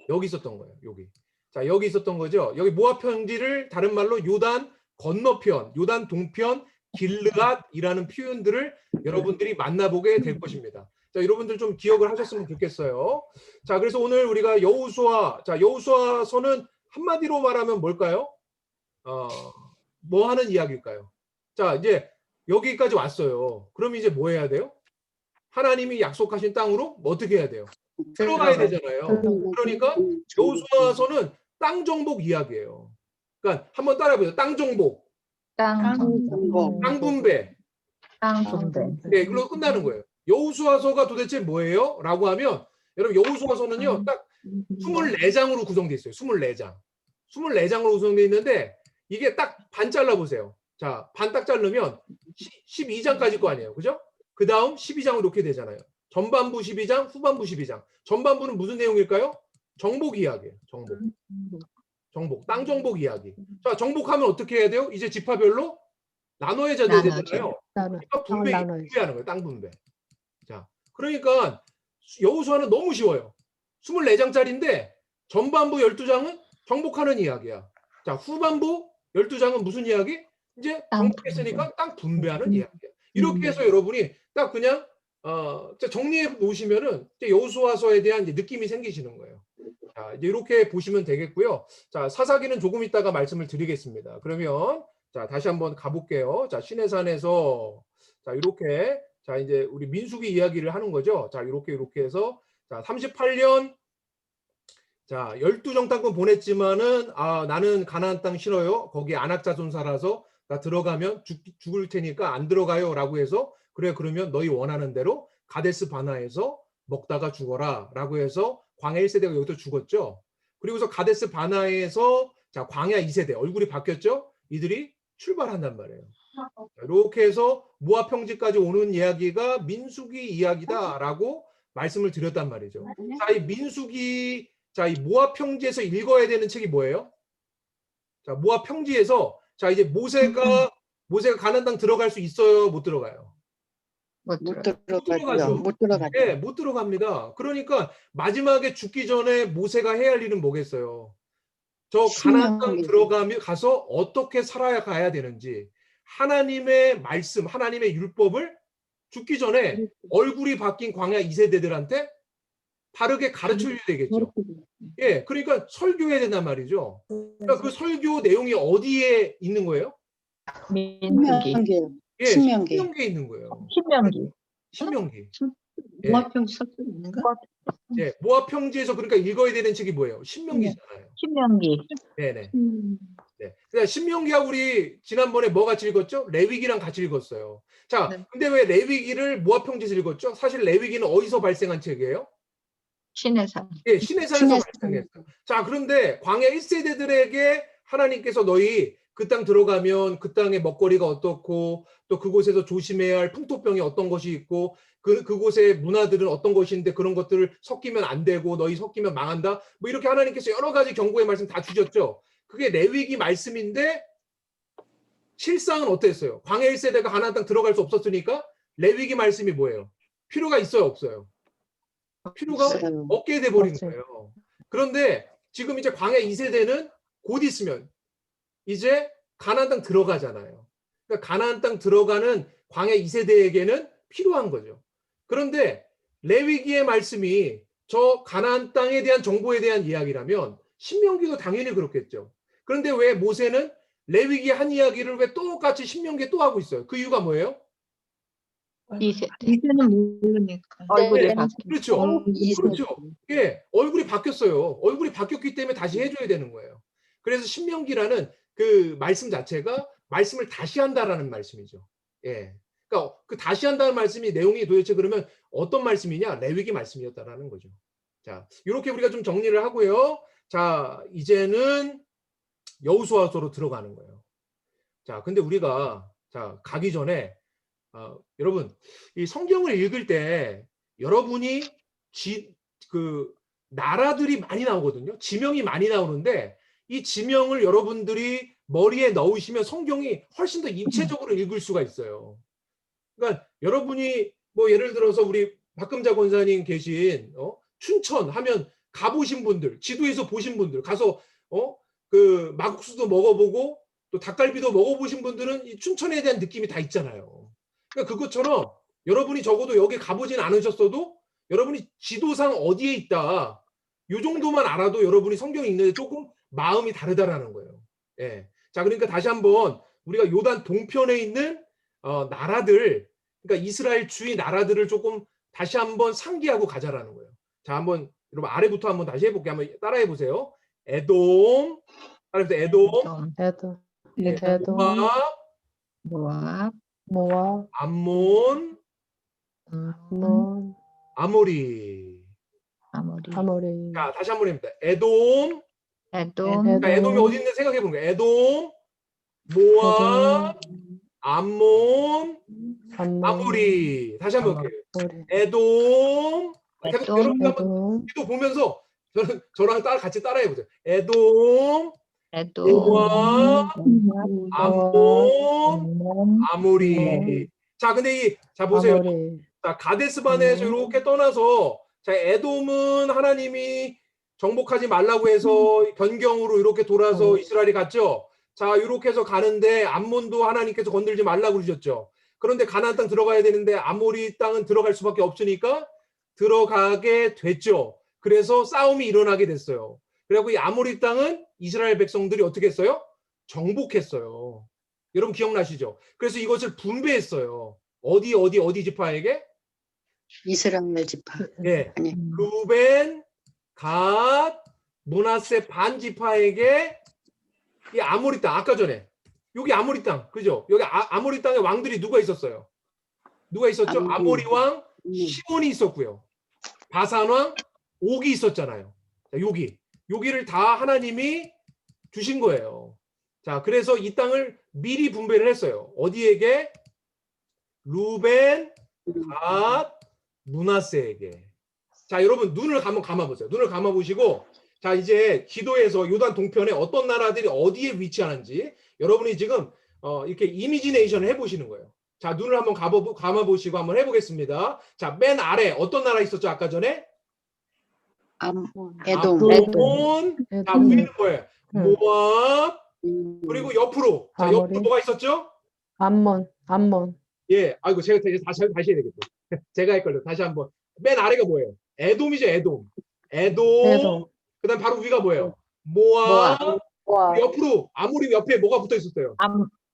여기 있었던 거예요. 여기. 자, 여기 있었던 거죠. 여기 모압 평지를 다른 말로 요단 건너편, 요단 동편, 길르앗이라는 표현들을 여러분들이 만나보게 될 것입니다. 자, 여러분들 좀 기억을 하셨으면 좋겠어요. 자, 그래서 오늘 우리가 여호수아서는 한마디로 말하면 뭘까요? 뭐 하는 이야기일까요? 자, 이제 여기까지 왔어요. 그럼 이제 뭐 해야 돼요? 하나님이 약속하신 땅으로 어떻게 해야 돼요? 들어가야 되잖아요. 그러니까 여호수아서는 땅 정복 이야기예요. 그러니까 한번 따라해보세요. 땅 정복, 땅 분배. 네, 그걸로 끝나는 거예요. 여호수아서가 도대체 뭐예요? 라고 하면 여러분 여호수아서는요 딱 24장으로 구성되어 있어요. 24장. 24장으로 구성되어 있는데 이게 딱 반 잘라보세요. 자, 반 딱 자르면 12장까지 거 아니에요. 그죠? 그 다음 12장으로 이렇게 되잖아요. 전반부 12장, 후반부 12장. 전반부는 무슨 내용일까요? 정복 이야기예요. 정복. 땅 정복 이야기. 자, 정복하면 어떻게 해야 돼요? 이제 지파별로 나눠야 되잖아요. 분배하는 거예요. 땅 분배. 자, 그러니까 여호수아는 너무 쉬워요. 24장짜리인데 전반부 12장은 정복하는 이야기야. 자, 후반부 12장은 무슨 이야기? 이제 정복했으니까 땅 분배하는 이야기야. 이렇게 해서 여러분이 딱 그냥 정리해 놓으시면은 여호수아서에 대한 이제 느낌이 생기시는 거예요. 자, 이제 이렇게 보시면 되겠고요. 자, 사사기는 조금 있다가 말씀을 드리겠습니다. 그러면 자, 다시 한번 가볼게요. 자, 시내산에서 자, 이렇게 자, 이제 우리 민수기 이야기를 하는 거죠. 자, 이렇게 해서 자, 38년 자, 12정탐꾼 보냈지만은 나는 가나안 땅 싫어요. 거기 안악자손 살아서 나 들어가면 죽을 테니까 안 들어가요라고 해서 그래 그러면 너희 원하는 대로 가데스 바나에서 먹다가 죽어라 라고 해서 광야 1세대가 여기서 죽었죠. 그리고서 가데스 바나에서 자, 광야 2세대 얼굴이 바뀌었죠. 이들이 출발한단 말이에요. 이렇게 해서 모압 평지까지 오는 이야기가 민수기 이야기다라고 말씀을 드렸단 말이죠. 자, 이 민수기 자, 이 모압 평지에서 읽어야 되는 책이 뭐예요? 자, 모압 평지에서 자, 이제 모세가 가나안 땅 들어갈 수 있어요? 못 들어가요? 못 들어가죠. 못 들어가죠. 네, 못 들어갑니다. 그러니까 마지막에 죽기 전에 모세가 해야 할 일은 뭐겠어요? 저 가나안 땅 들어가면 가서 어떻게 살아야 가야 되는지 하나님의 말씀, 하나님의 율법을 죽기 전에 얼굴이 바뀐 광야 2세대들한테 바르게 가르쳐줘야 되겠죠. 예, 그러니까 설교해야 된단 말이죠. 그러니까 그 설교 내용이 어디에 있는 거예요? 민수기. 예, 신명기에 있는 거예요. 신명기. 모압평지 설교인가? 예, 모압 평지에서 그러니까 읽어야 되는 책이 뭐예요? 신명기잖아요. 신명기. 네네. 네. 그러니까 신명기하고 우리 지난번에 뭐 같이 읽었죠? 레위기랑 같이 읽었어요. 자, 근데 왜 레위기를 모압 평지에서 읽었죠? 사실 레위기는 어디서 발생한 책이에요? 시내산. 예, 시내산에서 발생했어요. 자, 그런데 광야 1세대들에게 하나님께서 너희 그 땅 들어가면 그 땅의 먹거리가 어떻고 또 그곳에서 조심해야 할 풍토병이 어떤 것이 있고 그곳의 문화들은 어떤 것인데 그런 것들을 섞이면 안 되고 너희 섞이면 망한다. 뭐 이렇게 하나님께서 여러 가지 경고의 말씀 다 주셨죠. 그게 레위기 말씀인데 실상은 어땠어요? 광야 1세대가 가나안 땅 들어갈 수 없었으니까 레위기 말씀이 뭐예요? 필요가 있어요, 없어요? 필요가 없게 돼버린 거예요. 그런데 지금 이제 광야 2세대는 곧 있으면 이제 가나안 땅 들어가잖아요. 그러니까 가나안 땅 들어가는 광야 2세대에게는 필요한 거죠. 그런데 레위기의 말씀이 저 가나안 땅에 대한 정보에 대한 이야기라면 신명기도 당연히 그렇겠죠. 그런데 왜 모세는 레위기 한 이야기를 왜 똑같이 신명기에 또 하고 있어요? 그 이유가 뭐예요? 이제는 모르니까. 얼굴이 바뀌. 그렇죠. 그렇죠. 예, 얼굴이 바뀌었어요. 얼굴이 바뀌었기 때문에 다시 해줘야 되는 거예요. 그래서 신명기라는 그 말씀 자체가 말씀을 다시 한다라는 말씀이죠. 예. 그러니까 그 다시 한다는 말씀이 내용이 도대체 그러면 어떤 말씀이냐? 레위기 말씀이었다라는 거죠. 자, 이렇게 우리가 좀 정리를 하고요. 자, 이제는 여호수아서로 들어가는 거예요. 자, 근데 우리가 자 가기 전에 여러분 이 성경을 읽을 때 여러분이 그 나라들이 많이 나오거든요. 지명이 많이 나오는데 이 지명을 여러분들이 머리에 넣으시면 성경이 훨씬 더 입체적으로 읽을 수가 있어요. 그러니까 여러분이 뭐 예를 들어서 우리 박금자 권사님 계신 춘천 하면 가보신 분들, 지도에서 보신 분들 가서 그 막국수도 먹어보고 또 닭갈비도 먹어보신 분들은 이 춘천에 대한 느낌이 다 있잖아요. 그러니까 그것처럼 여러분이 적어도 여기 가보진 않으셨어도 여러분이 지도상 어디에 있다 이 정도만 알아도 여러분이 성경 읽는데 조금 마음이 다르다라는 거예요. 예. 자, 그러니까 다시 한번 우리가 요단 동편에 있는 나라들, 그러니까 이스라엘 주위 나라들을 조금 다시 한번 상기하고 가자라는 거예요. 자, 한번 여러분 아래부터 한번 다시 해볼게요. 한번 따라해 보세요. 에돔, 따라해보세요. 에돔, 모압, 암몬, 아모리. 자, 다시 한번 해봅니다. 에돔. 그러니까 에돔이 어디 있는지 생각해 보는 거예요. 에돔, 모압, 암몬, 아모리. 다시 한번 볼게요. 에돔. 여러분 한번 기도 보면서 저랑 같이 따라해 보세요. 에돔, 모압, 암몬, 아모리. 자, 근데 자 보세요. 자, 가데스바네에서 이렇게 떠나서 자, 에돔은 하나님이 정복하지 말라고 해서 변경으로 이렇게 돌아서 이스라엘이 갔죠. 자, 이렇게 해서 가는데 암몬도 하나님께서 건들지 말라고 그러셨죠. 그런데 가나안 땅 들어가야 되는데 아모리 땅은 들어갈 수밖에 없으니까 들어가게 됐죠. 그래서 싸움이 일어나게 됐어요. 그리고 이 아모리 땅은 이스라엘 백성들이 어떻게 했어요? 정복했어요. 여러분 기억나시죠? 그래서 이것을 분배했어요. 어디 지파에게? 이스라엘 지파. 예. 루벤, 갓, 므낫세 반 지파에게 이 아모리 땅, 아까 전에 여기 아모리 땅, 그죠? 여기 아모리 땅에 왕들이 누가 있었어요? 누가 있었죠? 아모리 왕 시몬이 있었고요. 바산 왕 옥이 있었잖아요. 자, 여기를 다 하나님이 주신 거예요. 자, 그래서 이 땅을 미리 분배를 했어요. 어디에게? 루벤, 갓, 므낫세에게. 자, 여러분 눈을 한번 감아보세요. 눈을 감아보시고 자, 이제 기도에서 요단 동편에 어떤 나라들이 어디에 위치하는지 여러분이 지금 이렇게 이미지네이션을 해보시는 거예요. 자, 눈을 한번 감아보시고 한번 해보겠습니다. 자, 맨 아래 어떤 나라 있었죠? 아까 전에? 에돔. 자, 위에는 뭐예요? 모압. 그리고 옆으로. 자, 옆으로 뭐가 있었죠? 암몬. 예, 아이고 제가 다시 해야 되겠다. 제가 헷갈려. 다시 한번. 맨 아래가 뭐예요? 에돔이죠, 에돔. 그다음 바로 위가 뭐예요? 모압. 옆으로 아모리 옆에 뭐가 붙어 있었어요?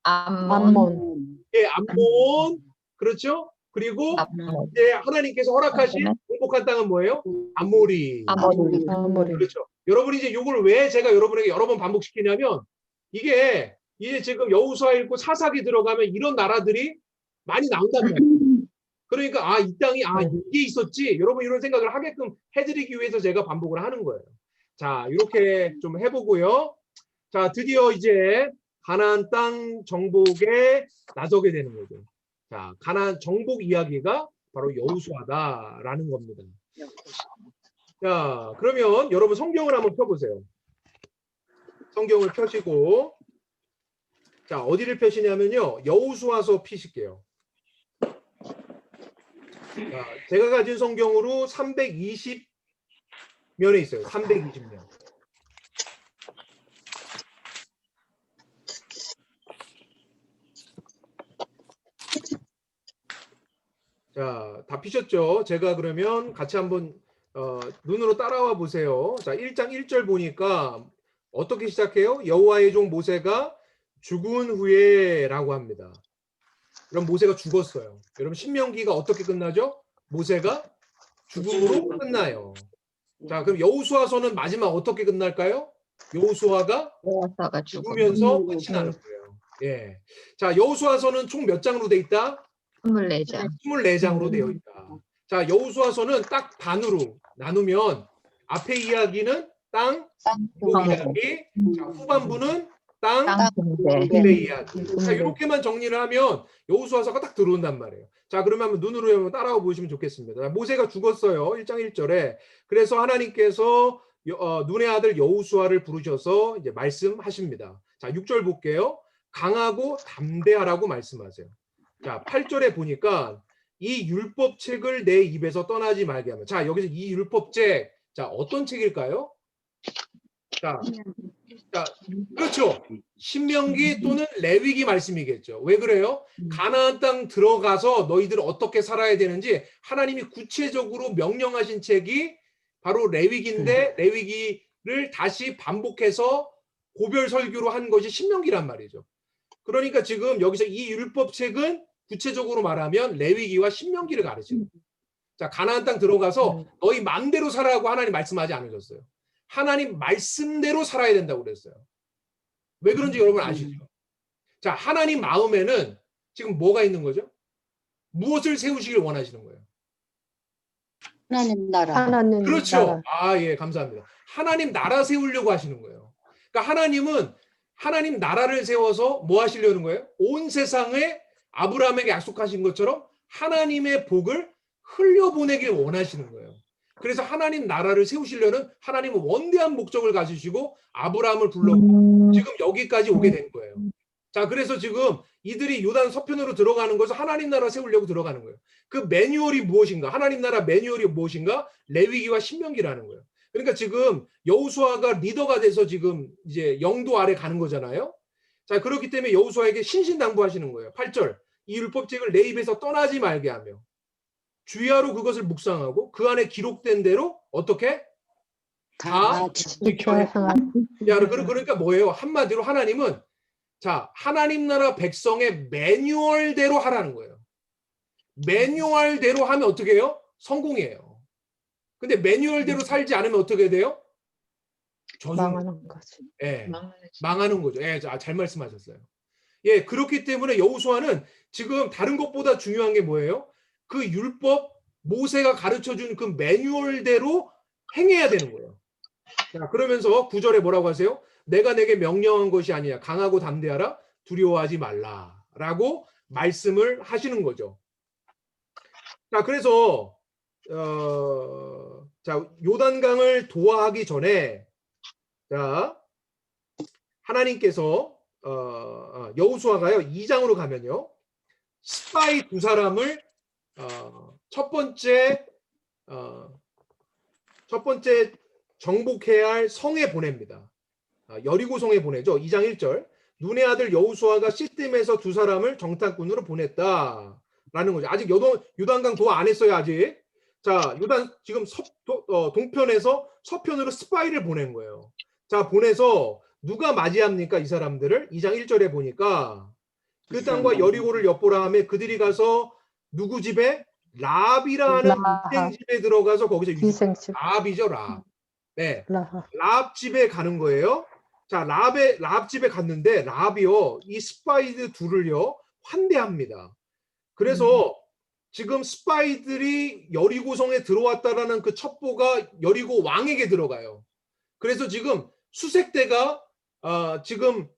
암몬. 예, 암몬. 그렇죠? 그리고 이제 하나님께서 허락하신 행복한 땅은 뭐예요? 아모리. 그렇죠. 여러분이 이제 이걸 왜 제가 여러분에게 여러 번 반복시키냐면 이게 이제 지금 여호수아 읽고 사사기 들어가면 이런 나라들이 많이 나온단 말이에요. 그러니까 이 땅이 이게 있었지. 여러분 이런 생각을 하게끔 해드리기 위해서 제가 반복을 하는 거예요. 자, 이렇게 좀 해보고요. 자, 드디어 이제 가나안 땅 정복에 나서게 되는 거죠. 자, 가나안 정복 이야기가 바로 여호수아다라는 겁니다. 자, 그러면 여러분 성경을 한번 펴보세요. 성경을 펴시고 자, 어디를 펴시냐면요. 여호수아서 피실게요. 자, 제가 가진 성경으로 320면에 있어요. 320면. 자, 다 피셨죠? 제가 그러면 같이 한번 눈으로 따라와 보세요. 자, 1장 1절 보니까 어떻게 시작해요? 여호와의 종 모세가 죽은 후에라고 합니다. 그럼 모세가 죽었어요. 여러분 신명기가 어떻게 끝나죠? 모세가 죽음으로 끝나요. 자, 그럼 여호수아서는 마지막 어떻게 끝날까요? 여호수아가 죽으면서 끝이 나는 거예요. 예. 자, 여호수아서는 총 몇 장으로 돼 있다? 24장. 24장으로 되어 있다. 자, 여호수아서는 딱 반으로 나누면 앞에 이야기는 땅, 국 이야기, 자, 후반부는 땅, 땅 군대 이야기. 자, 이렇게만 정리를 하면 여호수아서가 딱 들어온단 말이에요. 자, 그러면 한번 눈으로 한번 따라와 보시면 좋겠습니다. 모세가 죽었어요. 1장 1절에. 그래서 하나님께서 눈의 아들 여호수아를 부르셔서 이제 말씀하십니다. 자, 6절 볼게요. 강하고 담대하라고 말씀하세요. 자, 8절에 보니까 이 율법책을 내 입에서 떠나지 말게 하면. 자, 여기서 이 율법책, 자, 어떤 책일까요? 자, 그렇죠. 신명기 또는 레위기 말씀이겠죠. 왜 그래요? 가나안 땅 들어가서 너희들 어떻게 살아야 되는지 하나님이 구체적으로 명령하신 책이 바로 레위기인데 레위기를 다시 반복해서 고별 설교로 한 것이 신명기란 말이죠. 그러니까 지금 여기서 이 율법책은 구체적으로 말하면 레위기와 신명기를 가르치는 거예요. 자, 가나안 땅 들어가서 너희 마음대로 살아라고 하나님 말씀하지 않으셨어요. 하나님 말씀대로 살아야 된다고 그랬어요. 왜 그런지 여러분 아시죠? 자, 하나님 마음에는 지금 뭐가 있는 거죠? 무엇을 세우시길 원하시는 거예요? 하나님 나라. 하나님 그렇죠. 나라. 아, 예, 감사합니다. 하나님 나라 세우려고 하시는 거예요. 그러니까 하나님은 하나님 나라를 세워서 뭐 하시려는 거예요? 온 세상에 아브라함에게 약속하신 것처럼 하나님의 복을 흘려보내길 원하시는 거예요. 그래서 하나님 나라를 세우시려는 하나님은 원대한 목적을 가지시고 아브라함을 불렀고 지금 여기까지 오게 된 거예요. 자, 그래서 지금 이들이 요단 서편으로 들어가는 것은 하나님 나라 세우려고 들어가는 거예요. 그 매뉴얼이 무엇인가? 하나님 나라 매뉴얼이 무엇인가? 레위기와 신명기라는 거예요. 그러니까 지금 여호수아가 리더가 돼서 지금 이제 영도 아래 가는 거잖아요. 자, 그렇기 때문에 여호수아에게 신신당부하시는 거예요. 8절. 이 율법책을 내 입에서 떠나지 말게 하며 주야로 그것을 묵상하고 그 안에 기록된 대로 어떻게? 다 지켜야. 그러니까 뭐예요? 한마디로 하나님은 자, 하나님 나라 백성의 매뉴얼대로 하라는 거예요. 매뉴얼대로 하면 어떻게 해요? 성공이에요. 근데 매뉴얼대로 살지 않으면 어떻게 돼요? 망하는 거지. 예, 망하는 거죠. 예, 잘 말씀하셨어요. 예, 그렇기 때문에 여호수아는 지금 다른 것보다 중요한 게 뭐예요? 그 율법 모세가 가르쳐준 그 매뉴얼대로 행해야 되는 거예요. 자, 그러면서 9절에 뭐라고 하세요? 내가 내게 명령한 것이 아니야. 강하고 담대하라. 두려워하지 말라라고 말씀을 하시는 거죠. 자, 그래서 자, 요단강을 도하하기 전에 자, 하나님께서 여호수아가요 2장으로 가면요 스파이 두 사람을 첫 번째 정복해야 할 성에 보냅니다. 여리고 성에 보내죠. 2장 1절. 눈의 아들 여호수아가 시딤에서 두 사람을 정탐꾼으로 보냈다라는 거죠. 아직 요단강 도하 안 했어요, 아직. 자, 요단 지금 동편에서 서편으로 스파이를 보낸 거예요. 자, 보내서 누가 맞이합니까? 이 사람들을 2장 1절에 보니까 그 땅과 여리고를 엿보라 하며 그들이 가서 누구 집에? 라합이라 하는 유생 집에 들어가서 거기서 유생집. 라합이죠, 라합. 네, 라합. 라합 집에 가는 거예요. 자, 라합 집에 갔는데 라합이요 이 스파이들 둘을요 환대합니다. 그래서 지금 스파이들이 여리고성에 들어왔다라는 그 첩보가 여리고 왕에게 들어가요. 그래서 지금 수색대가 지금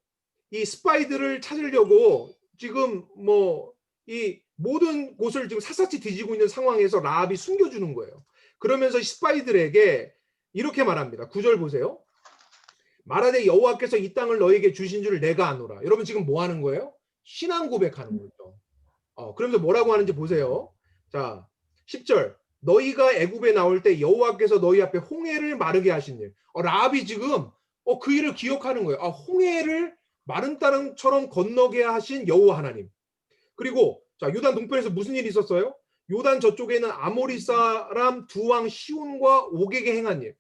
이 스파이들을 찾으려고 지금 뭐 이 모든 곳을 지금 샅샅이 뒤지고 있는 상황에서 라합이 숨겨주는 거예요. 그러면서 스파이들에게 이렇게 말합니다. 9절 보세요. 말하되 여호와께서 이 땅을 너에게 주신 줄 내가 아노라. 여러분 지금 뭐 하는 거예요? 신앙 고백하는 거죠. 그러면서 뭐라고 하는지 보세요. 자, 10절. 너희가 애굽에 나올 때 여호와께서 너희 앞에 홍해를 마르게 하신 일. 라합이 지금 그 일을 기억하는 거예요. 홍해를 마른 땅처럼 건너게 하신 여호와 하나님. 그리고 자, 요단 동편에서 무슨 일이 있었어요? 요단 저쪽에는 아모리 사람 두 왕 시온과 옥에게 행한 일.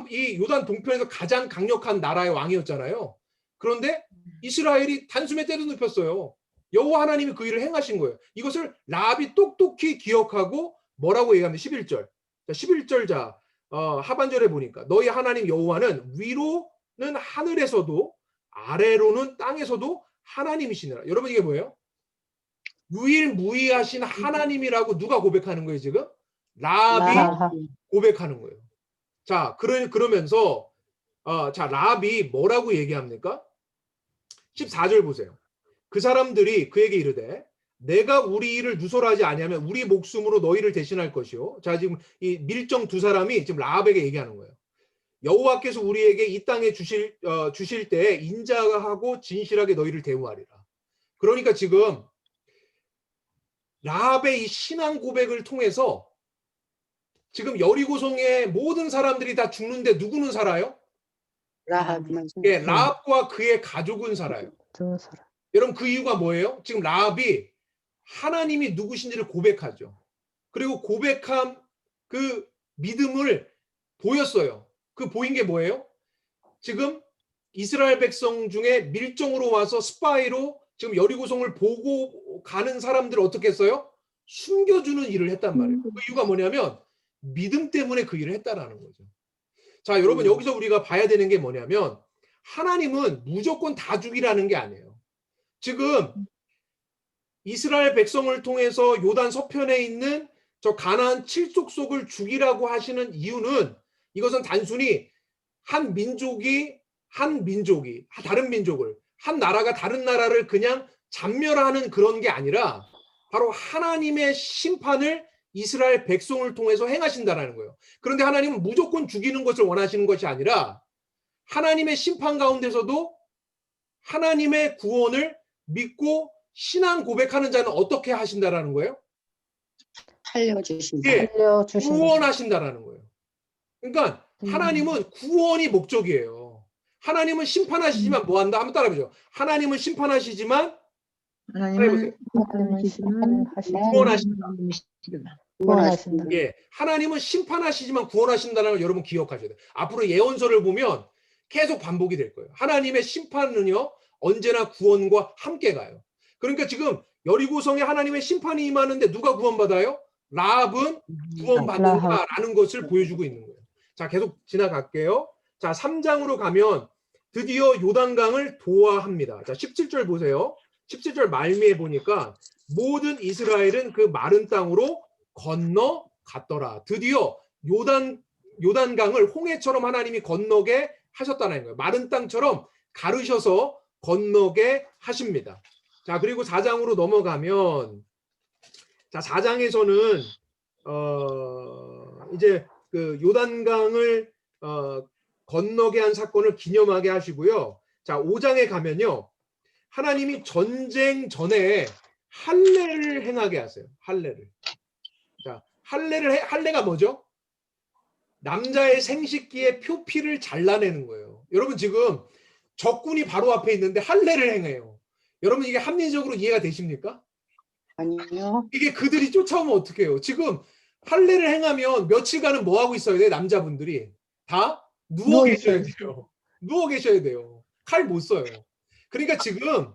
이 요단 동편에서 가장 강력한 나라의 왕이었잖아요. 그런데 이스라엘이 단숨에 때려눕혔어요. 여호와 하나님이 그 일을 행하신 거예요. 이것을 라합이 똑똑히 기억하고 뭐라고 얘기합니다. 11절. 자, 11절 자 하반절에 보니까 너희 하나님 여호와는 위로는 하늘에서도 아래로는 땅에서도 하나님이시니라. 여러분 이게 뭐예요? 유일무이하신 하나님이라고 누가 고백하는 거예요 지금? 라합이 라합. 고백하는 거예요. 자, 그러면서 자, 라합이 뭐라고 얘기합니까? 14절 보세요. 그 사람들이 그에게 이르되 내가 우리 일을 누설하지 아니하면 우리 목숨으로 너희를 대신할 것이요. 자, 지금 이 밀정 두 사람이 지금 라합에게 얘기하는 거예요. 여호와께서 우리에게 이 땅에 주실 때 인자하고 진실하게 너희를 대우하리라. 그러니까 지금 라합의 이 신앙 고백을 통해서 지금 여리고성의 모든 사람들이 다 죽는데 누구는 살아요? 라합만. 예, 라합과 그의 가족은 살아요. 여러분 그 이유가 뭐예요? 지금 라합이 하나님이 누구신지를 고백하죠. 그리고 고백한 그 믿음을 보였어요. 그 보인 게 뭐예요? 지금 이스라엘 백성 중에 밀정으로 와서 스파이로 지금 여리고성을 보고 가는 사람들을 어떻게 했어요? 숨겨주는 일을 했단 말이에요. 그 이유가 뭐냐면 믿음 때문에 그 일을 했다라는 거죠. 자, 여러분 여기서 우리가 봐야 되는 게 뭐냐면 하나님은 무조건 다 죽이라는 게 아니에요. 지금 이스라엘 백성을 통해서 요단 서편에 있는 저 가나안 칠족속을 죽이라고 하시는 이유는 이것은 단순히 한 민족이 다른 민족을, 한 나라가 다른 나라를 그냥 잔멸하는 그런 게 아니라 바로 하나님의 심판을 이스라엘 백성을 통해서 행하신다라는 거예요. 그런데 하나님은 무조건 죽이는 것을 원하시는 것이 아니라 하나님의 심판 가운데서도 하나님의 구원을 믿고 신앙 고백하는 자는 어떻게 하신다라는 거예요? 살려주신다. 예, 구원하신다라는 거예요. 그러니까 하나님은 구원이 목적이에요. 하나님은 심판하시지만 뭐 한다? 한번 따라해보죠. 하나님은 심판하시지만 하나님은 구원하신다. 예, 하나님은 심판하시지만 구원하신다는 걸 여러분 기억하셔야 돼요. 앞으로 예언서를 보면 계속 반복이 될 거예요. 하나님의 심판은요 언제나 구원과 함께 가요. 그러니까 지금 여리고성에 하나님의 심판이 임하는데 누가 구원받아요? 라합은 구원받는다라는 것을 보여주고 있는 거예요. 자, 계속 지나갈게요. 자, 3장으로 가면 드디어 요단강을 도하합니다. 자, 17절 보세요. 17절 말미에 보니까 모든 이스라엘은 그 마른 땅으로 건너갔더라. 드디어 요단강을 홍해처럼 하나님이 건너게 하셨다는 거예요. 마른 땅처럼 가르셔서 건너게 하십니다. 자, 그리고 4장으로 넘어가면 자, 4장에서는 이제 그 요단강을 건너게 한 사건을 기념하게 하시고요. 자, 5장에 가면요. 하나님이 전쟁 전에 할례를 행하게 하세요. 할례를. 자, 할례가 뭐죠? 남자의 생식기의 표피를 잘라내는 거예요. 여러분 지금 적군이 바로 앞에 있는데 할례를 행해요. 여러분 이게 합리적으로 이해가 되십니까? 아니요. 이게 그들이 쫓아오면 어떻게 해요? 지금 할례를 행하면 며칠간은 뭐 하고 있어야 돼요? 남자분들이 다 누워 계셔야 돼요. 누워 계셔야 돼요. 칼 못 써요. 그러니까 지금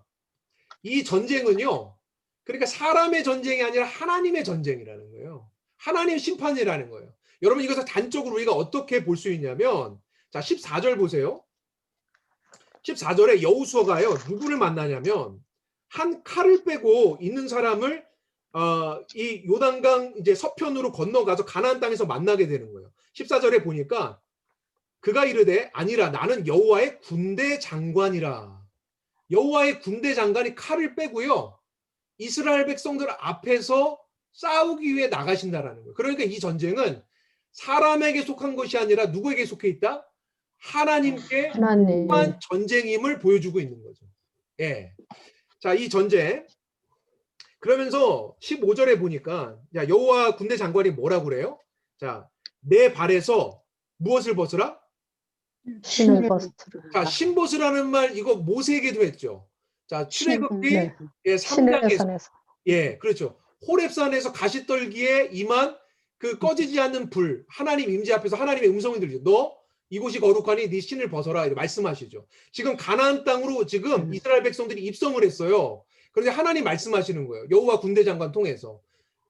이 전쟁은요. 그러니까 사람의 전쟁이 아니라 하나님의 전쟁이라는 거예요. 하나님 심판이라는 거예요. 여러분 이것을 단적으로 우리가 어떻게 볼 수 있냐면 자 14절 보세요. 14절에 여호수아가요. 누구를 만나냐면 한 칼을 빼고 있는 사람을 이 요단강 이제 서편으로 건너가서 가나안 땅에서 만나게 되는 거예요. 14절에 보니까 그가 이르되 아니라 나는 여호와의 군대 장관이라. 여호와의 군대 장관이 칼을 빼고요. 이스라엘 백성들 앞에서 싸우기 위해 나가신다라는 거예요. 그러니까 이 전쟁은 사람에게 속한 것이 아니라 누구에게 속해 있다? 하나님께 속한 전쟁임을 보여주고 있는 거죠. 예. 자, 이 전쟁. 그러면서 15절에 보니까 야, 여호와 군대 장관이 뭐라고 그래요? 자, 내 발에서 무엇을 벗으라? 신을 벗으라. 자, 신 벗으라는 말 이거 모세에게도 했죠. 자, 출애굽기 예, 3장에서 예, 그렇죠. 호렙산에서 가시떨기에 임한 그 꺼지지 않는 불, 하나님 임재 앞에서 하나님의 음성이 들리죠. 너 이곳이 거룩하니 네 신을 벗어라 이렇게 말씀하시죠. 지금 가나안 땅으로 지금 이스라엘 백성들이 입성을 했어요. 그런데 하나님 말씀하시는 거예요. 여호와 군대 장관 통해서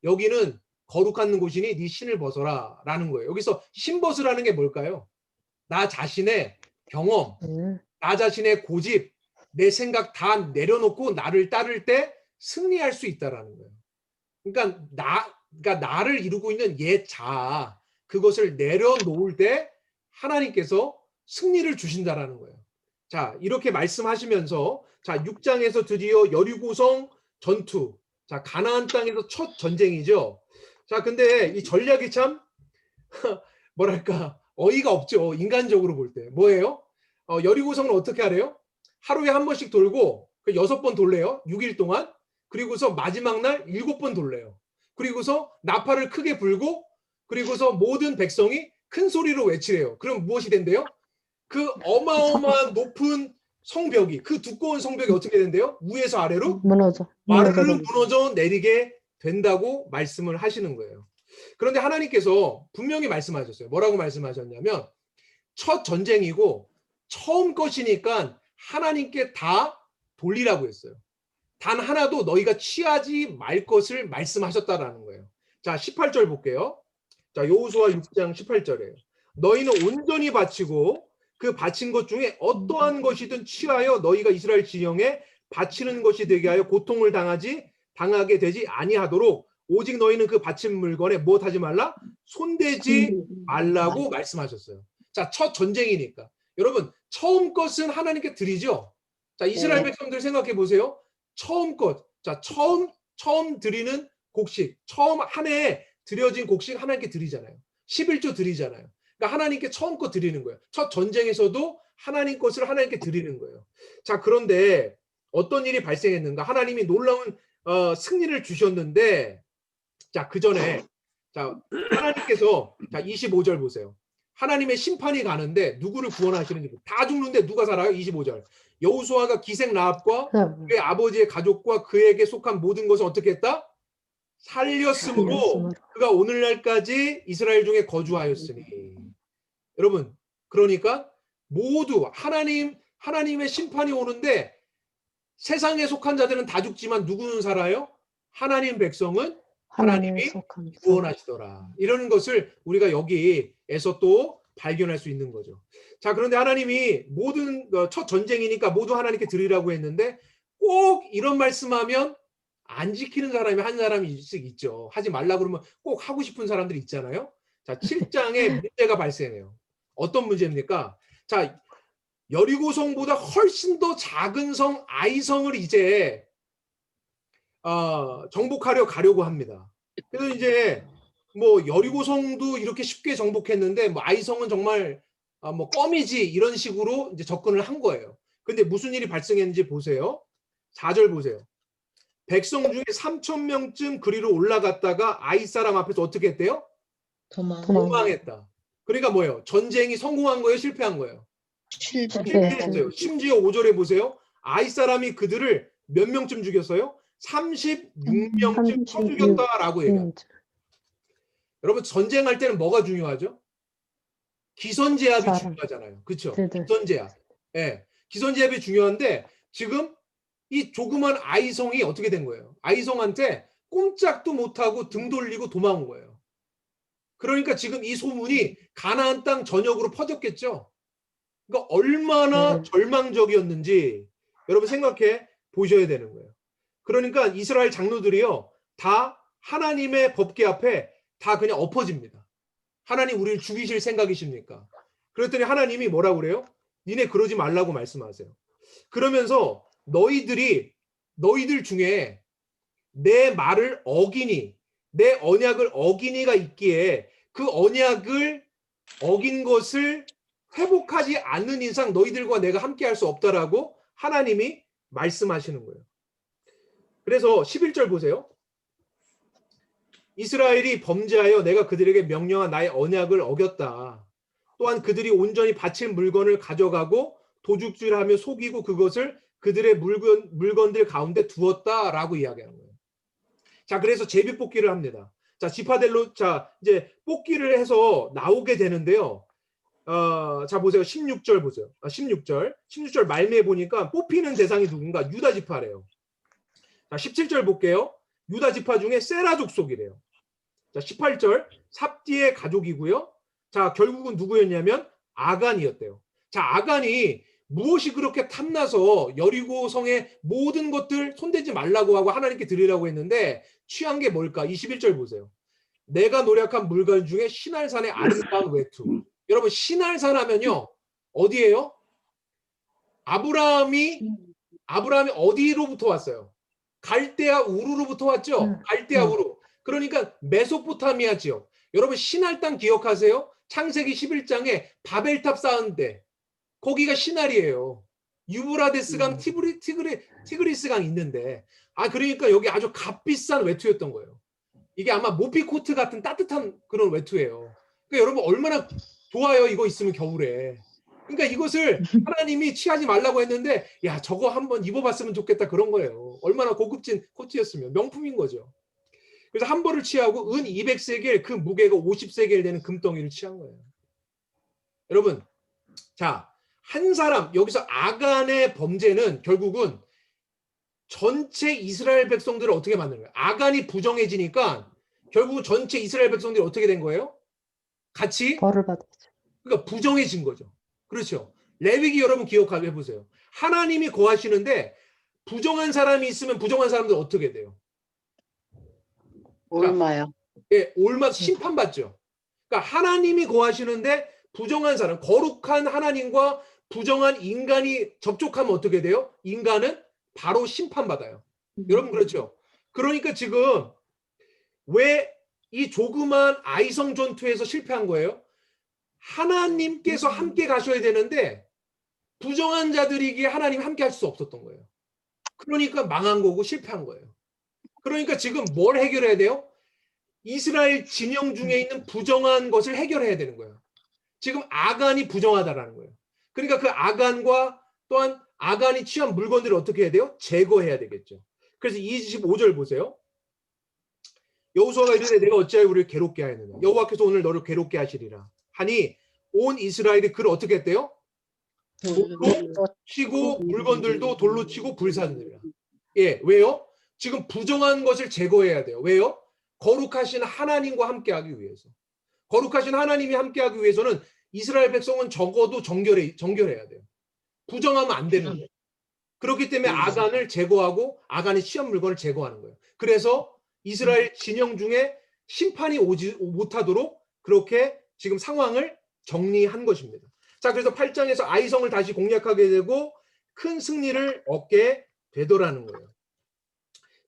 여기는 거룩한 곳이니 네 신을 벗어라 라는 거예요. 여기서 신 벗으라는 게 뭘까요? 나 자신의 경험, 나 자신의 고집, 내 생각 다 내려놓고 나를 따를 때 승리할 수 있다라는 거예요. 그러니까 나를 이루고 있는 옛 자아, 그것을 내려놓을 때 하나님께서 승리를 주신다라는 거예요. 자, 이렇게 말씀하시면서 자, 6장에서 드디어 여리고성 전투. 자, 가나안 땅에서 첫 전쟁이죠. 자, 근데 이 전략이 참 뭐랄까 어이가 없죠. 인간적으로 볼 때. 뭐예요? 여리고성은 어떻게 하래요? 하루에 한 번씩 돌고 6번 돌래요. 6일 동안. 그리고서 마지막 날 7번 돌래요. 그리고서 나팔을 크게 불고 그리고서 모든 백성이 큰 소리로 외치래요. 그럼 무엇이 된대요? 그 어마어마한 높은 성벽이, 그 두꺼운 성벽이 어떻게 된대요? 위에서 아래로 와르르 무너져 내리게 된다고 말씀을 하시는 거예요. 그런데 하나님께서 분명히 말씀하셨어요. 뭐라고 말씀하셨냐면 첫 전쟁이고 처음 것이니까 하나님께 다 돌리라고 했어요. 단 하나도 너희가 취하지 말 것을 말씀하셨다라는 거예요. 자, 18절 볼게요. 자, 여호수아 6장 18절이에요. 너희는 온전히 바치고 그 바친 것 중에 어떠한 것이든 취하여 너희가 이스라엘 지형에 바치는 것이 되게 하여 고통을 당하게 되지 아니하도록 오직 너희는 그 바친 물건에 무엇하지 말라? 손대지 말라고 말씀하셨어요. 자, 첫 전쟁이니까. 여러분, 처음 것은 하나님께 드리죠. 자, 이스라엘 백성들 생각해 보세요. 처음 것. 자, 처음 드리는 곡식. 처음 한 해에 드려진 곡식 하나님께 드리잖아요. 11조 드리잖아요. 그러니까 하나님께 처음 것 드리는 거예요. 첫 전쟁에서도 하나님 것을 하나님께 드리는 거예요. 자, 그런데 어떤 일이 발생했는가? 하나님이 놀라운 승리를 주셨는데, 자, 그 전에 자, 하나님께서 자, 25절 보세요. 하나님의 심판이 가는데 누구를 구원하시는지 다 죽는데 누가 살아요? 25절. 여호수아가 기생 라합과 그의 아버지의 가족과 그에게 속한 모든 것을 어떻게 했다? 살렸으므로 그가 오늘날까지 이스라엘 중에 거주하였으니. 여러분, 그러니까 모두 하나님의 심판이 오는데 세상에 속한 자들은 다 죽지만 누구는 살아요? 하나님 백성은 하나님이 구원하시더라. 이런 것을 우리가 여기에서 또 발견할 수 있는 거죠. 자, 그런데 하나님이 모든 첫 전쟁이니까 모두 하나님께 드리라고 했는데 꼭 이런 말씀하면 안 지키는 사람이 한 사람이 있죠. 하지 말라 그러면 꼭 하고 싶은 사람들이 있잖아요. 자, 7장에 문제가 발생해요. 어떤 문제입니까? 자, 여리고성보다 훨씬 더 작은 성 아이성을 이제 정복하려 가려고 합니다. 그래서 이제 뭐 여리고성도 이렇게 쉽게 정복했는데 뭐 아이성은 정말 뭐 껌이지 이런 식으로 이제 접근을 한 거예요. 근데 무슨 일이 발생했는지 보세요. 4절 보세요. 백성 중에 3,000명쯤 그리로 올라갔다가 아이 사람 앞에서 어떻게 했대요? 도망했다. 그러니까 뭐예요? 전쟁이 성공한 거예요? 실패한 거예요? 실패했어요. 심지어 5절에 보세요. 아이 사람이 그들을 몇 명쯤 죽였어요? 36명쯤 쳐 죽였다라고 얘기합니다. 여러분, 전쟁할 때는 뭐가 중요하죠? 기선제압이 중요하잖아요. 그렇죠? 기선제압. 예. 기선제압이 중요한데 지금 이 조그만 아이성이 어떻게 된 거예요? 아이성한테 꼼짝도 못하고 등 돌리고 도망온 거예요. 그러니까 지금 이 소문이 가나안 땅 전역으로 퍼졌겠죠. 그러니까 얼마나 절망적이었는지 여러분 생각해 보셔야 되는 거예요. 그러니까 이스라엘 장로들이요, 다 하나님의 법궤 앞에 다 그냥 엎어집니다. 하나님 우리를 죽이실 생각이십니까? 그랬더니 하나님이 뭐라고 그래요? 니네 그러지 말라고 말씀하세요. 그러면서 너희들 중에 내 말을 어기니, 내 언약을 어기니가 있기에 그 언약을 어긴 것을 회복하지 않는 이상 너희들과 내가 함께 할 수 없다라고 하나님이 말씀하시는 거예요. 그래서 11절 보세요. 이스라엘이 범죄하여 내가 그들에게 명령한 나의 언약을 어겼다. 또한 그들이 온전히 바칠 물건을 가져가고 도둑질하며 속이고 그것을 그들의 물건들 가운데 두었다라고 이야기하는 거예요. 자, 그래서 제비 뽑기를 합니다. 자, 지파들로 자 이제 뽑기를 해서 나오게 되는데요. 자 보세요. 16절 보세요. 16절 말미에 보니까 뽑히는 대상이 누군가? 유다 지파래요. 자, 17절 볼게요. 유다 지파 중에 세라 족속이래요. 자, 18절 삽디의 가족이고요. 자, 결국은 누구였냐면 아간이었대요. 자, 아간이 무엇이 그렇게 탐나서 여리고 성의 모든 것들 손대지 말라고 하고 하나님께 드리라고 했는데 취한 게 뭘까? 21절 보세요. 내가 노력한 물건 중에 시날산의 아름다운 외투. 여러분 시날산 하면요. 어디예요? 아브라함이 어디로부터 왔어요? 갈대아 우르로부터 왔죠? 갈대아 우르. 그러니까 메소포타미아 지역. 여러분 시날 땅 기억하세요? 창세기 11장에 바벨탑 쌓은데 거기가 시날이에요. 유브라데스강, 티그리스강 있는데 그러니까 여기 아주 값비싼 외투였던 거예요. 이게 아마 모피코트 같은 따뜻한 그런 외투예요. 그러니까 여러분 얼마나 좋아요 이거 있으면 겨울에. 그러니까 이것을 하나님이 취하지 말라고 했는데 야 저거 한번 입어봤으면 좋겠다 그런 거예요. 얼마나 고급진 코트였으면 명품인 거죠. 그래서 한 벌을 취하고 은 200세겔 그 무게가 50세겔 되는 금덩이를 취한 거예요. 여러분 자 한 사람 여기서 아간의 범죄는 결국은 전체 이스라엘 백성들을 어떻게 만드는 거예요? 아간이 부정해지니까 결국은 전체 이스라엘 백성들이 어떻게 된 거예요? 같이 벌을 받았죠. 그러니까 부정해진 거죠. 그렇죠. 레위기 여러분 기억하게 해보세요. 하나님이 거하시는데 부정한 사람이 있으면 부정한 사람들 어떻게 돼요? 얼마요? 예, 올마 심판받죠. 그러니까 하나님이 거하시는데 부정한 사람, 거룩한 하나님과 부정한 인간이 접촉하면 어떻게 돼요? 인간은 바로 심판받아요. 여러분 그렇죠? 그러니까 지금 왜 이 조그만 아이성 전투에서 실패한 거예요? 하나님께서 함께 가셔야 되는데 부정한 자들이기에 하나님 함께 할 수 없었던 거예요. 그러니까 망한 거고 실패한 거예요. 그러니까 지금 뭘 해결해야 돼요? 이스라엘 진영 중에 있는 부정한 것을 해결해야 되는 거예요. 지금 아간이 부정하다라는 거예요. 그러니까 그 아간과 또한 아간이 취한 물건들을 어떻게 해야 돼요? 제거해야 되겠죠. 그래서 25절 보세요. 여호수아가 이르되 내가 어찌하여 우리를 괴롭게 하였느냐. 여호와께서 오늘 너를 괴롭게 하시리라 하니 온 이스라엘이 그를 어떻게 했대요? 돌로 치고 물건들도 돌로 치고 불사르니라. 예, 왜요? 지금 부정한 것을 제거해야 돼요. 왜요? 거룩하신 하나님과 함께하기 위해서. 거룩하신 하나님이 함께하기 위해서는 이스라엘 백성은 적어도 정결해야 돼요. 부정하면 안 되는 거예요. 그렇기 때문에 아간을 제거하고 아간의 시험 물건을 제거하는 거예요. 그래서 이스라엘 진영 중에 심판이 오지 못하도록 그렇게 지금 상황을 정리한 것입니다. 자, 그래서 8장에서 아이성을 다시 공략하게 되고 큰 승리를 얻게 되더라는 거예요.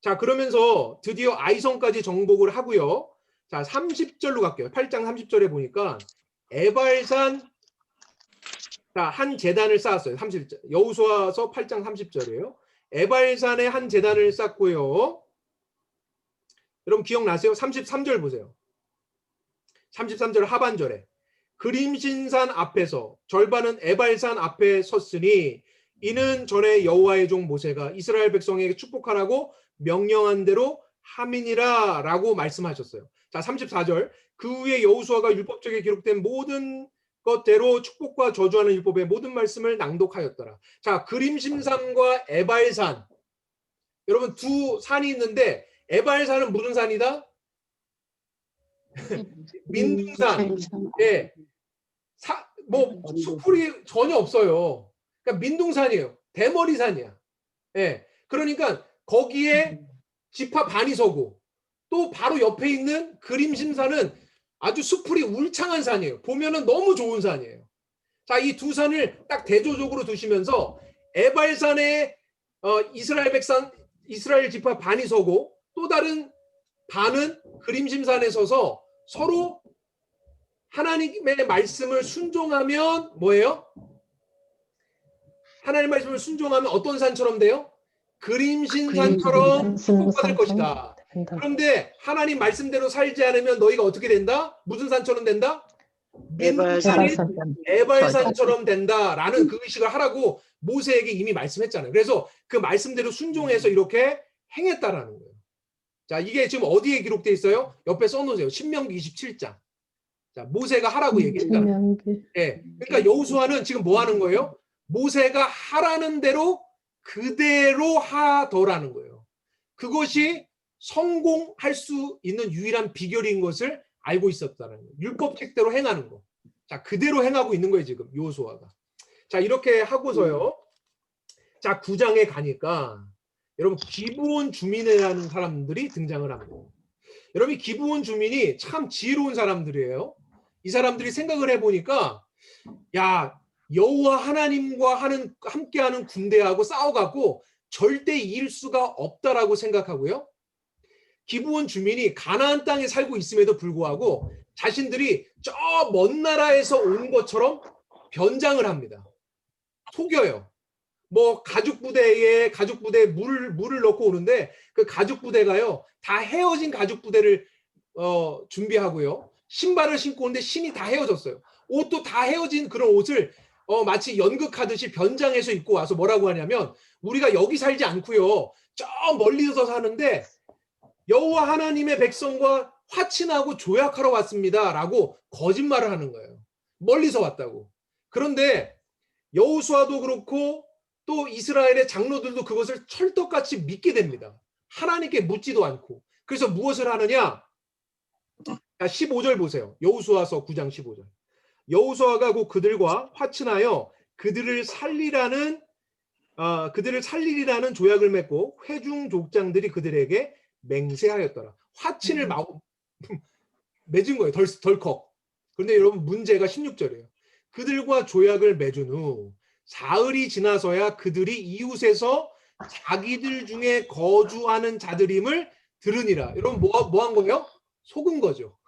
자, 그러면서 드디어 아이성까지 정복을 하고요. 자, 30절로 갈게요. 8장 30절에 보니까 에발산 한 제단을 쌓았어요. 30절. 여호수아서 8장 30절이에요. 에발산에 한 제단을 쌓고요. 여러분 기억나세요? 33절 보세요. 33절 하반절에 그림신산 앞에서 절반은 에발산 앞에 섰으니 이는 전에 여호와의 종 모세가 이스라엘 백성에게 축복하라고 명령한 대로 함이니라 라고 말씀하셨어요. 자, 34절 그 후에 여호수아가 율법책에 기록된 모든 것대로 축복과 저주하는 율법의 모든 말씀을 낭독하였더라. 자, 그림신산과 에발산 여러분 두 산이 있는데 에발산은 무슨 산이다? 민둥산. 예. 뭐 수풀이 전혀 없어요. 그러니까 민둥산이에요. 대머리산이야. 예. 그러니까 거기에 지파 반이 서고 또 바로 옆에 있는 그림신산은 아주 수풀이 울창한 산이에요. 보면은 너무 좋은 산이에요. 자, 이 두 산을 딱 대조적으로 두시면서 에발산에 이스라엘 지파 반이 서고 또 다른 반은 그림신산에 서서 서로 하나님의 말씀을 순종하면 뭐예요? 하나님의 말씀을 순종하면 어떤 산처럼 돼요? 그림신산처럼 축복받을 것이다. 그런데 하나님 말씀대로 살지 않으면 너희가 어떻게 된다? 무슨 산처럼 된다? 에발산처럼 된다라는 그 의식을 하라고 모세에게 이미 말씀했잖아요. 그래서 그 말씀대로 순종해서 이렇게 행했다라는 거예요. 자, 이게 지금 어디에 기록되어 있어요? 옆에 써놓으세요. 신명기 27장. 자, 모세가 하라고 얘기했잖아요. 예, 그러니까 여호수아는 지금 뭐 하는 거예요? 모세가 하라는 대로 그대로 하더라는 거예요. 그것이 성공할 수 있는 유일한 비결인 것을 알고 있었다는 거예요. 율법책대로 행하는 거. 자, 그대로 행하고 있는 거예요, 지금 여호수아가. 자, 이렇게 하고서요. 자, 9장에 가니까 여러분 기브온 주민이라는 사람들이 등장을 합니다. 여러분 이 기브온 주민이 참 지혜로운 사람들이에요. 이 사람들이 생각을 해보니까 야, 여호와 하나님과 함께하는 군대하고 싸워갖고 절대 이길 수가 없다라고 생각하고요. 기브온 주민이 가나안 땅에 살고 있음에도 불구하고 자신들이 저 먼 나라에서 온 것처럼 변장을 합니다. 속여요. 뭐 가죽 부대에 물을 넣고 오는데 그 가죽 부대가요 다 헤어진 가죽 부대를 준비하고요. 신발을 신고 오는데 신이 다 헤어졌어요. 옷도 다 헤어진 그런 옷을 마치 연극하듯이 변장해서 입고 와서 뭐라고 하냐면 우리가 여기 살지 않고요. 저 멀리서 사는데 여호와 하나님의 백성과 화친하고 조약하러 왔습니다. 라고 거짓말을 하는 거예요. 멀리서 왔다고. 그런데 여호수아도 그렇고 또 이스라엘의 장로들도 그것을 철떡같이 믿게 됩니다. 하나님께 묻지도 않고. 그래서 무엇을 하느냐? 15절 보세요. 여호수아서 9장 15절. 여호수아가 곧 그들과 화친하여 그들을 살리리라는 조약을 맺고 회중 족장들이 그들에게 맹세하였더라. 화친을 맺은 거예요. 덜컥. 그런데 여러분 문제가 16절이에요. 그들과 조약을 맺은 후 사흘이 지나서야 그들이 이웃에서 자기들 중에 거주하는 자들임을 들으니라. 여러분 뭐 한 거예요? 속은 거죠.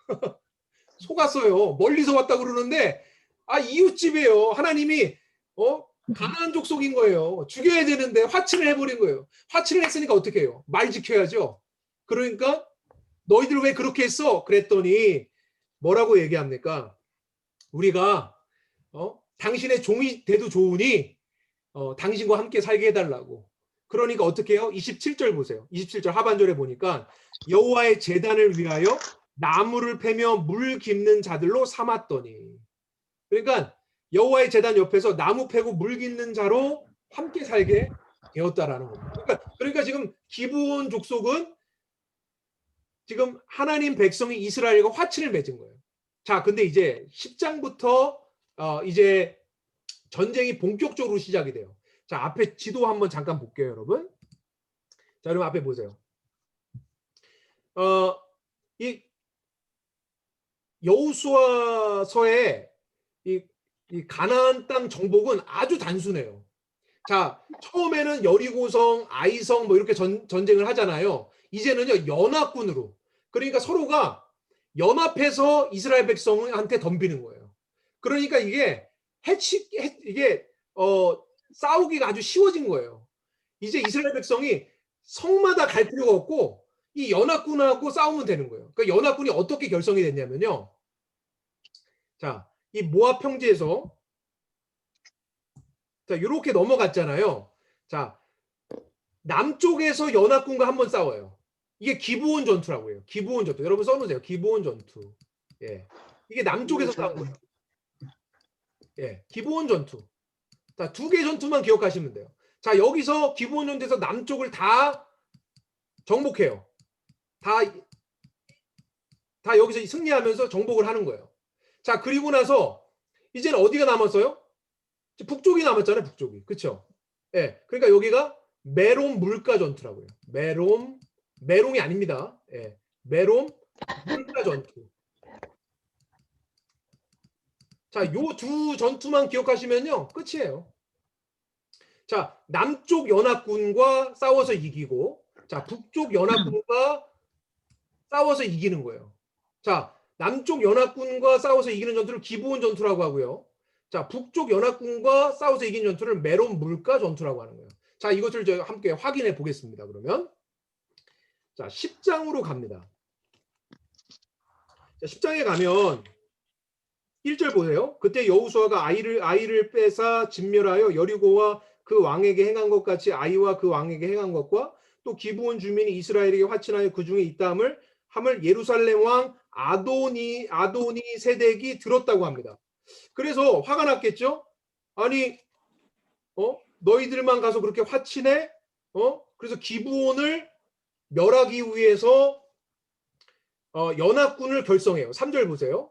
속았어요. 멀리서 왔다고 그러는데 이웃집이에요. 하나님이 가나안 족속인 거예요. 죽여야 되는데 화친을 해버린 거예요. 화친을 했으니까 어떻게 해요? 말 지켜야죠. 그러니까 너희들 왜 그렇게 했어? 그랬더니 뭐라고 얘기합니까? 우리가 당신의 종이 돼도 좋으니 당신과 함께 살게 해달라고. 그러니까 어떻게 해요? 27절 보세요. 27절 하반절에 보니까 여호와의 제단을 위하여 나무를 패며 물 깃는 자들로 삼았더니. 그러니까 여호와의 제단 옆에서 나무 패고 물 깃는 자로 함께 살게 되었다라는 겁니다. 그러니까 지금 기브온 족속은 지금 하나님 백성이 이스라엘과 화친을 맺은 거예요. 자, 근데 이제 10장부터 이제 전쟁이 본격적으로 시작이 돼요. 자, 앞에 지도 한번 잠깐 볼게요, 여러분. 자, 여러분 앞에 보세요. 이 여호수아서의 이 가나안 땅 정복은 아주 단순해요. 자, 처음에는 여리고성, 아이성 뭐 이렇게 전쟁을 하잖아요. 이제는요 연합군으로. 그러니까 서로가 연합해서 이스라엘 백성한테 덤비는 거예요. 그러니까 이게 싸우기가 아주 쉬워진 거예요. 이제 이스라엘 백성이 성마다 갈 필요가 없고 이 연합군하고 싸우면 되는 거예요. 그러니까 연합군이 어떻게 결성이 됐냐면요. 자, 이 모압 평지에서 자, 이렇게 넘어갔잖아요. 자, 남쪽에서 연합군과 한번 싸워요. 이게 기브온 전투라고 해요. 기브온 전투. 여러분 써놓으세요. 기브온 전투. 예, 이게 남쪽에서 싸운 거예요. 예, 기브온 전투. 자, 두 개 전투만 기억하시면 돼요. 자, 여기서 기브온 전투에서 남쪽을 다 정복해요. 다 여기서 승리하면서 정복을 하는 거예요. 자, 그리고 나서 이제는 어디가 남았어요? 북쪽이 남았잖아요. 북쪽이. 그렇죠? 예. 그러니까 여기가 메롬 물가 전투라고 해요. 메롬이 아닙니다. 예. 메롬 물가 전투. 자, 요 두 전투만 기억하시면요. 끝이에요. 자, 남쪽 연합군과 싸워서 이기고, 자, 북쪽 연합군과 싸워서 이기는 거예요. 자, 남쪽 연합군과 싸워서 이기는 전투를 기브온 전투라고 하고요. 자, 북쪽 연합군과 싸워서 이긴 전투를 메론 물가 전투라고 하는 거예요. 자, 이것을 저희 함께 확인해 보겠습니다. 그러면 자, 10장으로 갑니다. 자, 10장에 가면 1절 보세요. 그때 여호수아가 아이를 빼사 진멸하여 여리고와 그 왕에게 행한 것 같이 아이와 그 왕에게 행한 것과 또 기브온 주민이 이스라엘에게 화친하여 그 중에 있다함을 예루살렘 왕 아도니 세덱이 들었다고 합니다. 그래서 화가 났겠죠. 아니 너희들만 가서 그렇게 화친해? 그래서 기브온을 멸하기 위해서 연합군을 결성해요. 3절 보세요.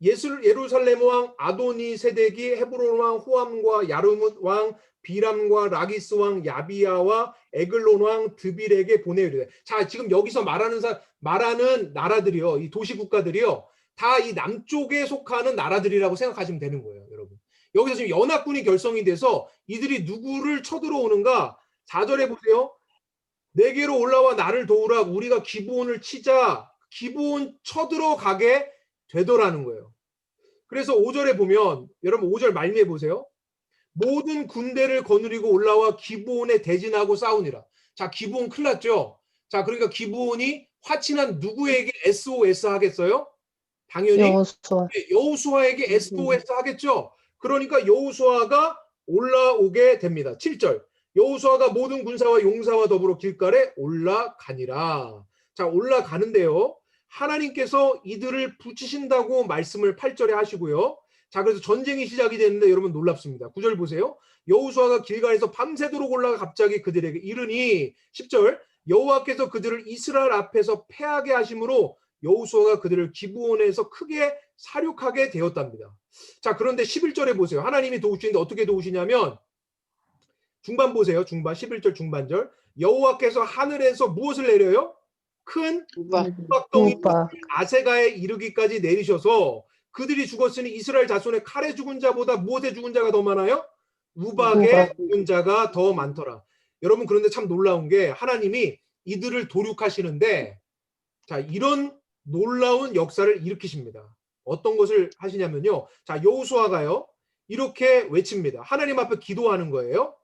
예루살렘 왕 아도니 세덱이 헤브론 왕 호암과 야르뭇 왕 비람과 라기스 왕 야비야와 에글론 왕 드빌에게 보내리되. 자, 지금 여기서 말하는 나라들이요, 이 도시 국가들이요, 다 이 남쪽에 속하는 나라들이라고 생각하시면 되는 거예요, 여러분. 여기서 지금 연합군이 결성이 돼서 이들이 누구를 쳐들어오는가? 4절에 보세요. 내게로 올라와 나를 도우라. 우리가 기브온을 치자. 기브온 쳐들어가게 되더라는 거예요. 그래서 5절에 보면, 여러분 5절 말미에 보세요. 모든 군대를 거느리고 올라와 기브온에 대진하고 싸우니라. 자, 기브온 큰일 났죠. 자, 그러니까 기브온이 화친한 누구에게 SOS 하겠어요? 당연히 여호수아에게 SOS 하겠죠. 그러니까 여호수아가 올라오게 됩니다. 7절. 여호수아가 모든 군사와 용사와 더불어 길갈에 올라가니라. 자, 올라가는데요, 하나님께서 이들을 붙이신다고 말씀을 8절에 하시고요. 자, 그래서 전쟁이 시작이 되는데 여러분 놀랍습니다. 9절 보세요. 여호수아가 길갈에서 밤새도록 올라가 갑자기 그들에게 이르니, 10절, 여호와께서 그들을 이스라엘 앞에서 패하게 하심으로 여호수아가 그들을 기브온에서 크게 사륙하게 되었답니다. 자, 그런데 11절에 보세요. 하나님이 도우시는데 어떻게 도우시냐면, 중반 보세요. 중반, 11절 중반절. 여호와께서 하늘에서 무엇을 내려요? 큰 우박덩이 아세가에 이르기까지 내리셔서 그들이 죽었으니 이스라엘 자손의 칼에 죽은 자보다 무엇에 죽은 자가 더 많아요? 우박에 죽은 자가 더 많더라. 여러분, 그런데 참 놀라운 게 하나님이 이들을 도륙하시는데, 자, 이런 놀라운 역사를 일으키십니다. 어떤 것을 하시냐면요, 자, 여호수아가요 이렇게 외칩니다. 하나님 앞에 기도하는 거예요.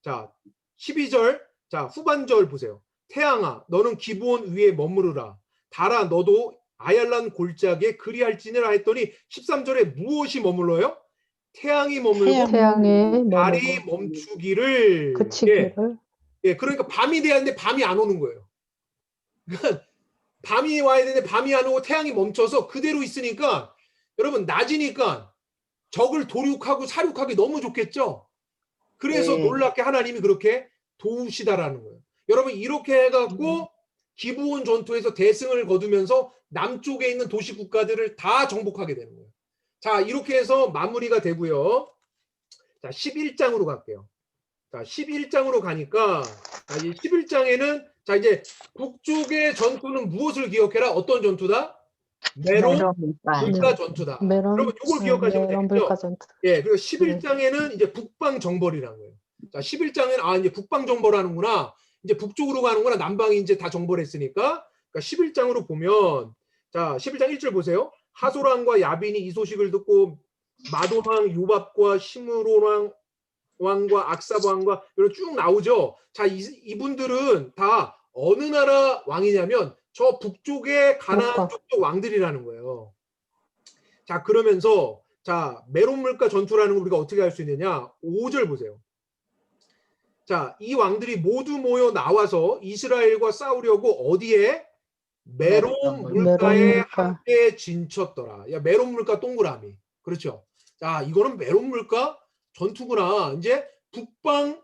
자, 12절, 자, 후반절 보세요. 태양아, 너는 기브온 위에 머무르라. 달아, 너도 아얄란 골짜기에 그리할지니라 했더니 13절에 무엇이 머물러요? 태양이 머물고 달이 멈추기를. 예, 그러니까 밤이 돼야 하는데 밤이 안 오는 거예요. 그러니까 밤이 와야 되는데 밤이 안 오고 태양이 멈춰서 그대로 있으니까, 여러분 낮이니까 적을 도륙하고 사륙하기 너무 좋겠죠. 그래서 놀랍게 하나님이 그렇게 도우시다라는 거예요. 여러분, 이렇게 해갖고 기브온 전투에서 대승을 거두면서 남쪽에 있는 도시 국가들을 다 정복하게 되는 거예요. 자, 이렇게 해서 마무리가 되고요. 자, 11장으로 갈게요. 자, 11장으로 가니까, 자, 이 11장에는 자, 이제 북쪽의 전투는 무엇을 기억해라? 어떤 전투다? 메론 물가 전투다. 여러분, 이걸 기억하시면 되겠죠? 예, 그리고 11장에는 이제 북방 정벌이라는 거예요. 자, 11장에는 이제 북방 정벌하는구나. 이제 북쪽으로 가는구나. 남방이 이제 다 정벌했으니까. 그러니까 11장으로 보면, 자, 11장 1절 보세요. 하소랑과 야빈이 이 소식을 듣고 마돔왕 요밥과 시므론 왕과 악사브 왕과 이런 쭉 나오죠. 자, 이분들은 다 어느 나라 왕이냐면 저 북쪽의 가나안 쪽쪽 왕들이라는 거예요. 자, 그러면서 자, 메론 물가 전투라는 걸 우리가 어떻게 할 수 있느냐? 5절 보세요. 자, 이 왕들이 모두 모여 나와서 이스라엘과 싸우려고 어디에? 메론 물가에 함께 진쳤더라. 야, 메론 물가 동그라미. 그렇죠. 자, 이거는 메론 물가 전투구나. 이제 북방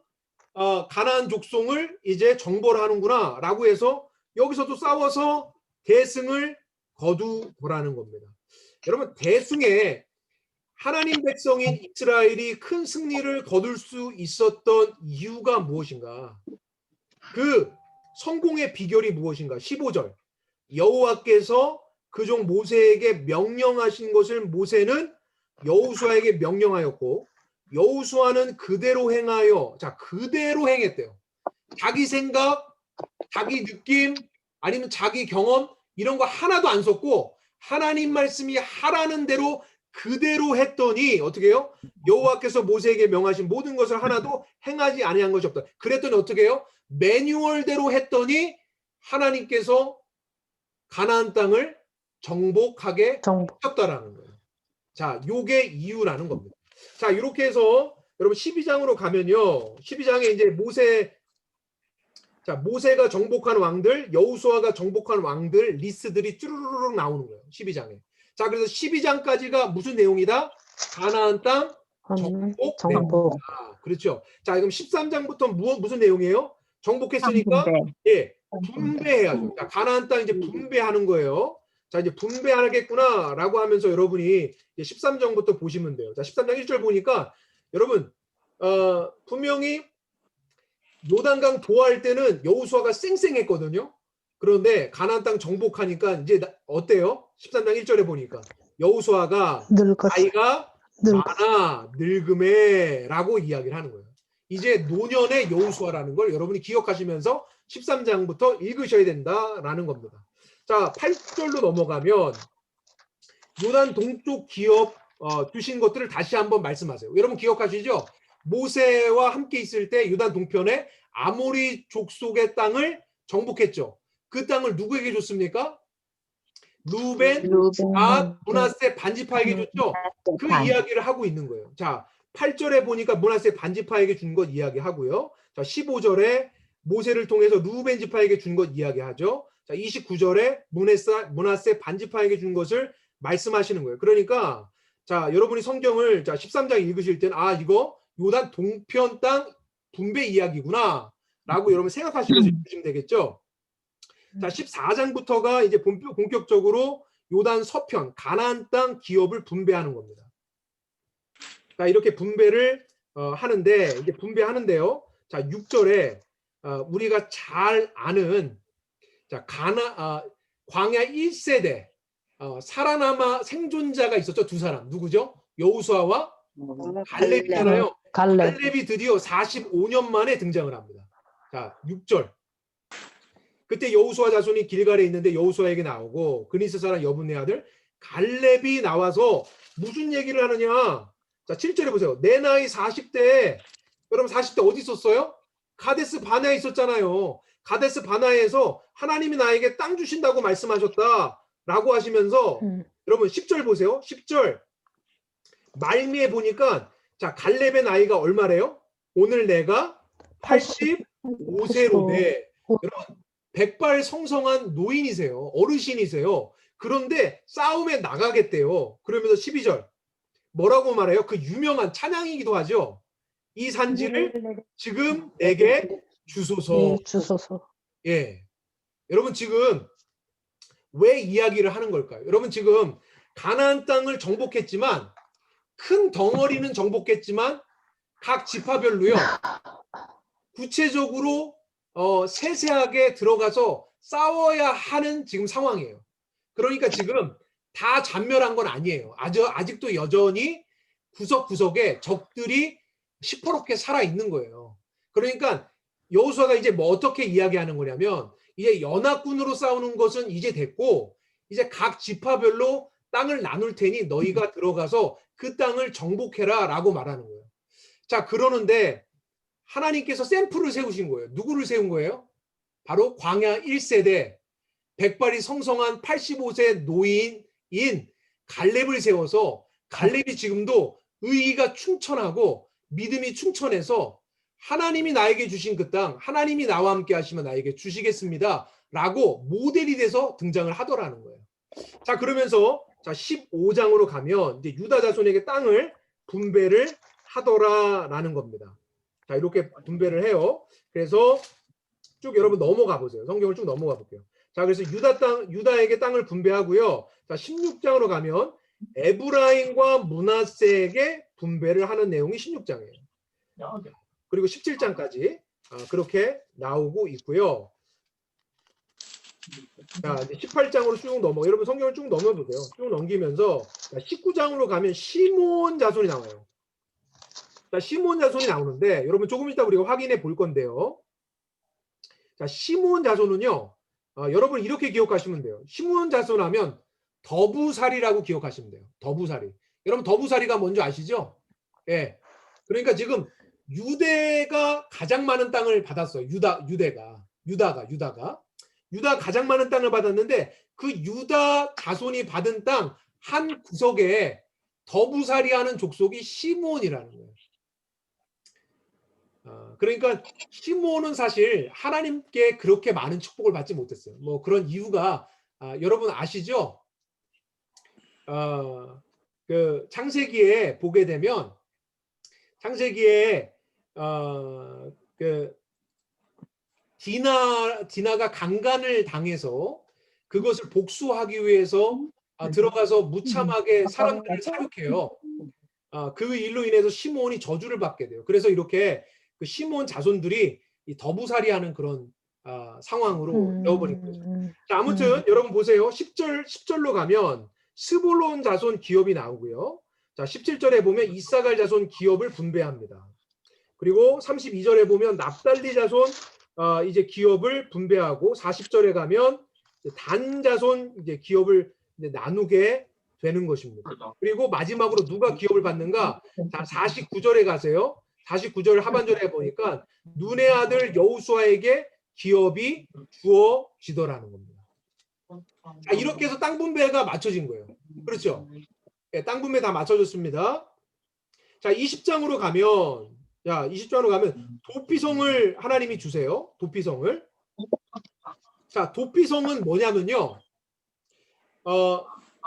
가나안 족속을 이제 정벌하는구나 라고 해서 여기서도 싸워서 대승을 거두보라는 겁니다. 여러분, 대승에 하나님 백성인 이스라엘이 큰 승리를 거둘 수 있었던 이유가 무엇인가? 그 성공의 비결이 무엇인가? 15절. 여호와께서 그종 모세에게 명령하신 것을 모세는 여호수아에게 명령하였고 여호수아는 그대로 행하여, 자, 그대로 행했대요. 자기 생각, 자기 느낌, 아니면 자기 경험 이런 거 하나도 안 썼고 하나님 말씀이 하라는 대로 그대로 했더니 어떻게 해요? 여호와께서 모세에게 명하신 모든 것을 하나도 행하지 아니한 것이 없다. 그랬더니 어떻게 해요? 매뉴얼대로 했더니 하나님께서 가나안 땅을 정복하게 하셨다라는 거예요. 자, 요게 이유라는 겁니다. 자, 이렇게 해서 여러분 12장으로 가면요. 12장에 이제 모세가 정복한 왕들, 여호수아가 정복한 왕들 리스트들이 쭈루루룩 나오는 거예요. 12장에. 자, 그래서 12장까지가 무슨 내용이다? 가나안 땅 정복. 그렇죠. 자, 그럼 13장부터 무슨 내용이에요? 정복했으니까 예, 분배해야죠. 자, 가나안 땅 이제 분배하는 거예요. 자, 이제 분배하겠구나라고 하면서 여러분이 13장부터 보시면 돼요. 자, 13장 1절 보니까 여러분 분명히 요단강 도하할 때는 여호수아가 쌩쌩했거든요. 그런데 가나안 땅 정복하니까 이제 어때요? 13장 1절에 보니까 여호수아가 나이가 많아 늙음에라고 이야기를 하는 거예요. 이제 노년의 여호수아라는 걸 여러분이 기억하시면서 13장부터 읽으셔야 된다라는 겁니다. 자, 8절로 넘어가면 요단 동쪽 기업 주신 것들을 다시 한번 말씀하세요. 여러분 기억하시죠? 모세와 함께 있을 때 요단 동편에 아모리 족속의 땅을 정복했죠. 그 땅을 누구에게 줬습니까? 루벤, 갓, 므낫세 반지파에게 줬죠. 그 이야기를 하고 있는 거예요. 자, 8절에 보니까 므낫세 반지파에게 준 것 이야기하고요. 자, 15절에 모세를 통해서 루벤 지파에게 준 것 이야기하죠. 자, 29절에 므낫세 반지파에게 준 것을 말씀하시는 거예요. 그러니까 자, 여러분이 성경을 자 13장 읽으실 때는 아, 이거 요단 동편 땅 분배 이야기구나 라고 여러분 생각하시면서 읽으시면 되겠죠. 자, 14장부터가 이제 본격적으로 요단 서편 가나안 땅 기업을 분배하는 겁니다. 자, 이렇게 분배를 하는데 이제 분배하는데요. 자, 6절에 우리가 잘 아는 자, 광야 1세대 살아남아 생존자가 있었죠. 두 사람. 누구죠? 여호수아와 갈렙이잖아요. 갈렙이 드디어 45년 만에 등장을 합니다. 자, 6절. 그때 여호수아 자손이 길갈에 있는데 여호수아에게 나오고 그니스 사람 여분네 아들 갈렙이 나와서 무슨 얘기를 하느냐. 자, 7절에 보세요. 내 나이 40대에 여러분 40대 어디 있었어요? 가데스 바네아에 있었잖아요. 가데스 바네아에서 하나님이 나에게 땅 주신다고 말씀하셨다라고 하시면서 여러분 10절 보세요. 10절 말미에 보니까 자, 갈렙의 나이가 얼마래요? 오늘 내가 85세로네. 여러분 백발성성한 노인이세요. 어르신이세요. 그런데 싸움에 나가겠대요. 그러면서 12절 뭐라고 말해요? 그 유명한 찬양이기도 하죠. 이 산지를 지금 내게 주소서. 예. 여러분 지금 왜 이야기를 하는 걸까요? 여러분 지금 가나안 땅을 정복했지만 큰 덩어리는 정복했지만 각 지파별로요. 구체적으로 세세하게 들어가서 싸워야 하는 지금 상황이에요. 그러니까 지금 다 잔멸한 건 아니에요. 아직도 여전히 구석구석에 적들이 시퍼렇게 살아 있는 거예요. 그러니까 여호수아가 이제 뭐 어떻게 이야기하는 거냐면 이제 연합군으로 싸우는 것은 이제 됐고 이제 각 지파별로 땅을 나눌 테니 너희가 들어가서 그 땅을 정복해라 라고 말하는 거예요. 자, 그러는데 하나님께서 샘플을 세우신 거예요. 누구를 세운 거예요? 바로 광야 1세대 백발이 성성한 85세 노인인 갈렙을 세워서 갈렙이 지금도 의의가 충천하고 믿음이 충천해서 하나님이 나에게 주신 그 땅, 하나님이 나와 함께 하시면 나에게 주시겠습니다 라고 모델이 돼서 등장을 하더라는 거예요. 자, 그러면서 자 15장으로 가면 이제 유다 자손에게 땅을 분배를 하더라라는 겁니다. 자, 이렇게 분배를 해요. 그래서 쭉 여러분 넘어가 보세요. 성경을 쭉 넘어가 볼게요. 자, 그래서 유다에게 땅을 분배하고요. 자, 16장으로 가면 에브라임과 므낫세에게 분배를 하는 내용이 16장이에요. 그리고 17장까지 그렇게 나오고 있고요. 자, 이제 18장으로 쭉 넘어. 여러분 성경을 쭉 넘어보세요. 쭉 넘기면서 19장으로 가면 시몬 자손이 나와요. 자, 시몬 자손이 나오는데 여러분 조금 이따 우리가 확인해 볼 건데요. 자, 시몬 자손은요. 여러분 이렇게 기억하시면 돼요. 시몬 자손 하면 더부살이라고 기억하시면 돼요. 더부살이. 여러분 더부살이가 뭔지 아시죠? 예. 그러니까 지금 유대가 가장 많은 땅을 받았어요. 유다가 가장 많은 땅을 받았는데 그 유다 자손이 받은 땅 한 구석에 더부살이하는 족속이 시몬이라는 거예요. 그러니까 시몬은 사실 하나님께 그렇게 많은 축복을 받지 못했어요. 뭐 그런 이유가 여러분 아시죠? 그 창세기에 보게 되면 창세기에 그 디나가 강간을 당해서 그것을 복수하기 위해서 들어가서 무참하게 사람들을 사육해요. 그 일로 인해서 시므온이 저주를 받게 돼요. 그래서 이렇게 그 시므온 자손들이 이 더부살이하는 그런 상황으로 되어버린 거죠. 자, 아무튼 여러분 보세요. 10절로 가면 스불론 자손 기업이 나오고요. 자, 17절에 보면 이사갈 자손 기업을 분배합니다. 그리고 32절에 보면 납달리 자손 이제 기업을 분배하고 40절에 가면 단 자손 이제 기업을 이제 나누게 되는 것입니다. 그리고 마지막으로 누가 기업을 받는가? 자, 49절에 가세요. 49절 하반절에 보니까 눈의 아들 여호수아에게 기업이 주어지더라는 겁니다. 자, 이렇게 해서 땅 분배가 맞춰진 거예요. 그렇죠? 네, 땅 분배 다 맞춰졌습니다. 자, 20장으로 가면 도피성을 하나님이 주세요. 도피성을. 자, 도피성은 뭐냐면요.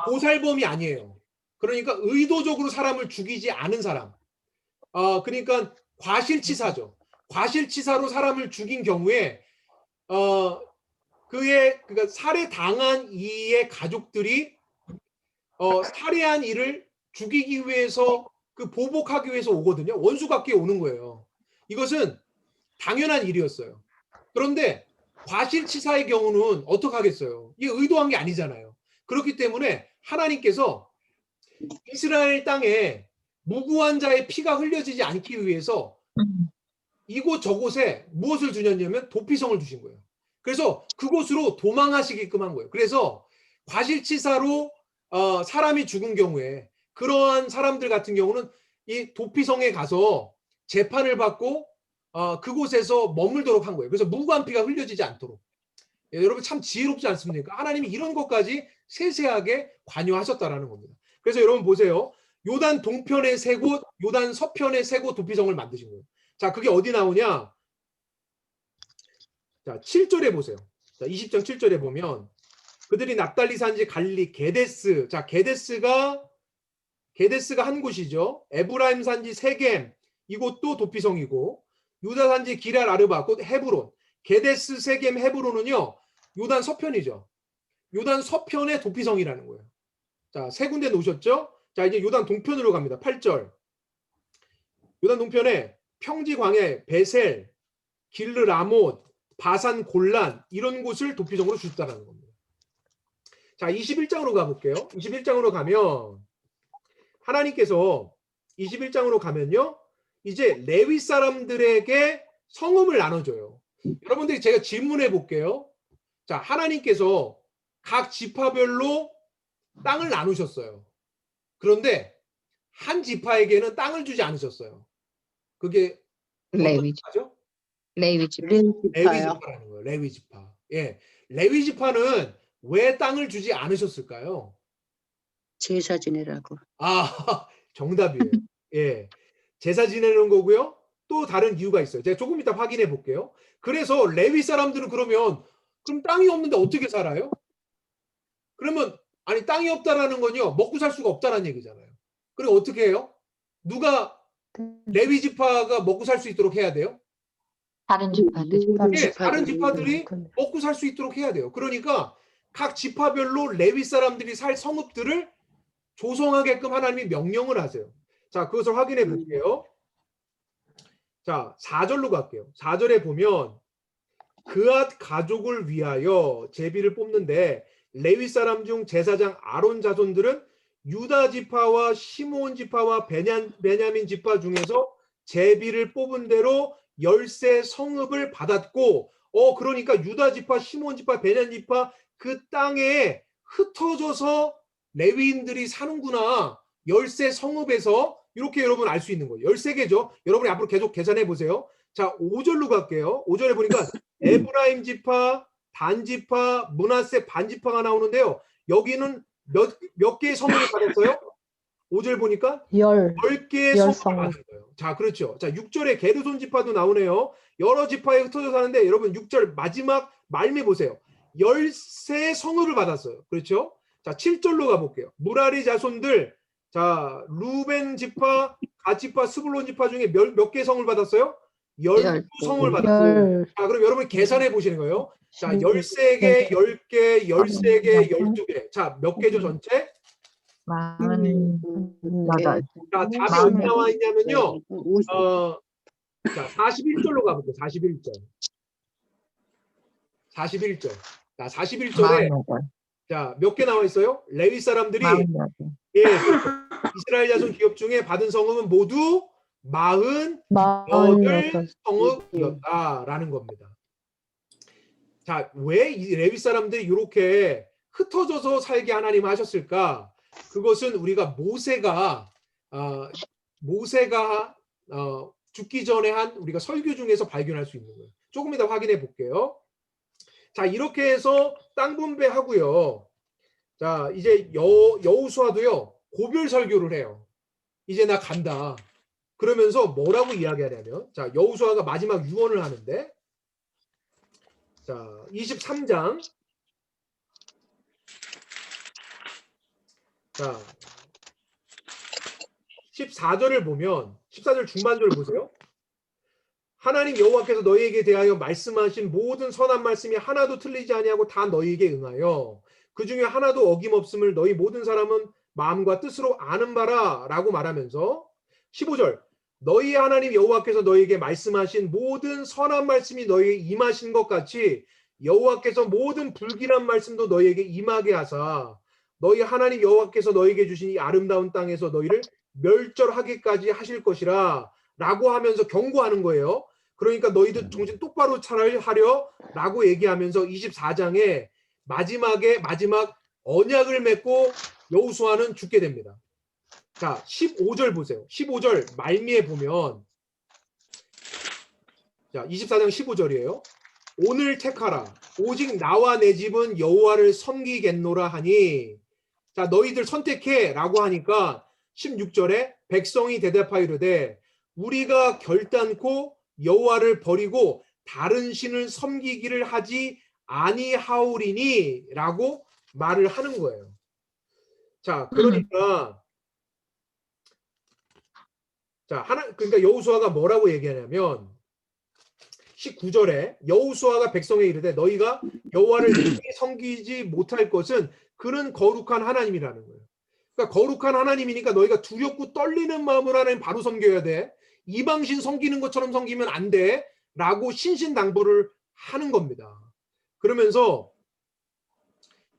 보살범이 아니에요. 그러니까 의도적으로 사람을 죽이지 않은 사람. 그러니까 과실치사죠. 과실치사로 사람을 죽인 경우에 그러니까 살해당한 이의 가족들이 살해한 이를 죽이기 위해서 그 보복하기 위해서 오거든요. 원수갚기에 오는 거예요. 이것은 당연한 일이었어요. 그런데 과실치사의 경우는 어떻게 하겠어요? 이게 의도한 게 아니잖아요. 그렇기 때문에 하나님께서 이스라엘 땅에 무고한 자의 피가 흘려지지 않기 위해서 이곳 저곳에 무엇을 주셨냐면 도피성을 주신 거예요. 그래서 그곳으로 도망하시게끔 한 거예요. 그래서 과실치사로 사람이 죽은 경우에 그러한 사람들 같은 경우는 이 도피성에 가서 재판을 받고 그곳에서 머물도록 한 거예요. 그래서 무고한 피가 흘려지지 않도록. 여러분 참 지혜롭지 않습니까? 하나님이 이런 것까지 세세하게 관여하셨다라는 겁니다. 그래서 여러분 보세요. 요단 동편의 세 곳, 요단 서편의 세 곳 도피성을 만드신 거예요. 자, 그게 어디 나오냐? 자, 7절에 보세요. 자, 20장 7절에 보면 그들이 납달리 산지 갈릴리 게데스. 자, 게데스가 한 곳이죠. 에브라임 산지 세겜. 이곳도 도피성이고 유다 산지 기랄 아르바 곧 헤브론. 게데스 세겜 헤브론은요. 요단 서편이죠. 요단 서편의 도피성이라는 거예요. 자, 세 군데 놓으셨죠? 자, 이제 요단 동편으로 갑니다. 8절. 요단 동편에 평지 광야, 베셀, 길르 라못, 바산 골란 이런 곳을 도피성으로 주셨다는 겁니다. 자, 21장으로 가볼게요. 21장으로 가면 하나님께서 21장으로 가면요. 이제 레위 사람들에게 성읍을 나눠줘요. 여러분들이 제가 질문해 볼게요. 자, 하나님께서 각 지파별로 땅을 나누셨어요. 그런데 한 지파에게는 땅을 주지 않으셨어요. 그게 레위 지파요. 레위 지파라는 거예요. 레위 지파. 예, 레위 지파는 왜 땅을 주지 않으셨을까요? 제사 지내라고. 정답이에요. 예, 제사 지내는 거고요. 또 다른 이유가 있어요. 제가 조금 이따 확인해 볼게요. 그래서 레위 사람들은 그럼 땅이 없는데 어떻게 살아요? 그러면 아니 땅이 없다라는 건요 먹고 살 수가 없다라는 얘기잖아요. 그리고 어떻게 해요? 누가 레위 지파가 먹고 살 수 있도록 해야 돼요? 다른 지파들. 예, 다른 지파들이 먹고 살 수 있도록 해야 돼요. 그러니까 각 지파별로 레위 사람들이 살 성읍들을 조성하게끔 하나님이 명령을 하세요. 자, 그것을 확인해 볼게요. 자, 4절로 갈게요. 4절에 보면 그앗 가족을 위하여 제비를 뽑는데 레위 사람 중 제사장 아론 자손들은 유다 지파와 시므온 지파와 베냐민 지파 중에서 제비를 뽑은 대로 10세 성읍을 받았고 그러니까 유다 지파, 시므온 지파, 베냐민 지파 그 땅에 흩어져서 레위인들이 사는구나. 10세 성읍에서 이렇게 여러분 알 수 있는 거예요. 13개죠. 여러분이 앞으로 계속 계산해 보세요. 자, 5절로 갈게요. 5절에 보니까 에브라임 지파, 단 지파, 므낫세 반 지파가 나오는데요. 여기는 몇 개의 성읍을 받았어요? 5절 보니까 10개의 성읍을 받은 거예요. 자, 그렇죠. 자, 6절에 게르손 지파도 나오네요. 여러 지파에 흩어져 사는데 여러분 6절 마지막 말미 보세요. 10세 성읍을 받았어요. 그렇죠? 자, 7절로 가볼게요. 무라리 자손들, 자, 루벤 지파, 갓 지파, 스불론 지파 중에 몇 개의 성을 받았어요? 12성을 받았고, 자, 그럼 여러분 계산해 보시는 거예요. 자, 13개, 10개, 13개, 12개. 자, 몇 개죠 전체? 48. 자, 답이 어디 마흔 나와 있냐면요. 50. 자, 41절로 가볼게요. 41절. 41절. 자, 41절에 48. 자, 몇 개 나와 있어요? 레위 사람들이 48. 예, 이스라엘 자손 기업 중에 받은 성읍은 모두 48 성읍이었다라는 겁니다. 자, 왜 이 레위 사람들이 이렇게 흩어져서 살게 하나님 하셨을까? 그것은 우리가 모세가 죽기 전에 한 우리가 설교 중에서 발견할 수 있는 거예요. 조금 이따 확인해 볼게요. 자, 이렇게 해서 땅 분배하고요. 자, 이제 여호수아도요 고별 설교를 해요. 이제 나 간다. 그러면서 뭐라고 이야기하냐면, 자, 여호수아가 마지막 유언을 하는데, 자, 23장. 자, 14절을 보면 14절 중반절을 보세요. 하나님 여호와께서 너희에게 대하여 말씀하신 모든 선한 말씀이 하나도 틀리지 아니하고 다 너희에게 응하여 그 중에 하나도 어김없음을 너희 모든 사람은 마음과 뜻으로 아는 바라 라고 말하면서 15절 너희 하나님 여호와께서 너희에게 말씀하신 모든 선한 말씀이 너희에게 임하신 것 같이 여호와께서 모든 불길한 말씀도 너희에게 임하게 하사 너희 하나님 여호와께서 너희에게 주신 이 아름다운 땅에서 너희를 멸절하기까지 하실 것이라 라고 하면서 경고하는 거예요. 그러니까 너희들 정신 똑바로 차려 라고 얘기하면서 24장에 마지막 언약을 맺고 여호수아는 죽게 됩니다. 자, 15절 보세요. 15절 말미에 보면, 자, 24장 15절이에요. 오늘 택하라. 오직 나와 내 집은 여호와를 섬기겠노라 하니, 자, 너희들 선택해 라고 하니까 16절에 백성이 대답하여 이르되 우리가 결단코 여호와를 버리고 다른 신을 섬기기를 하지 아니하오리니 라고 말을 하는 거예요. 자, 그러니까 자, 그러니까 여호수아가 뭐라고 얘기하냐면 19절에 여호수아가 백성에 이르되 너희가 여호와를 섬기지 못할 것은 그는 거룩한 하나님이라는 거예요. 그러니까 거룩한 하나님이니까 너희가 두렵고 떨리는 마음으로 하나님 바로 섬겨야 돼. 이방신 섬기는 것처럼 섬기면 안 돼. 라고 신신당부를 하는 겁니다. 그러면서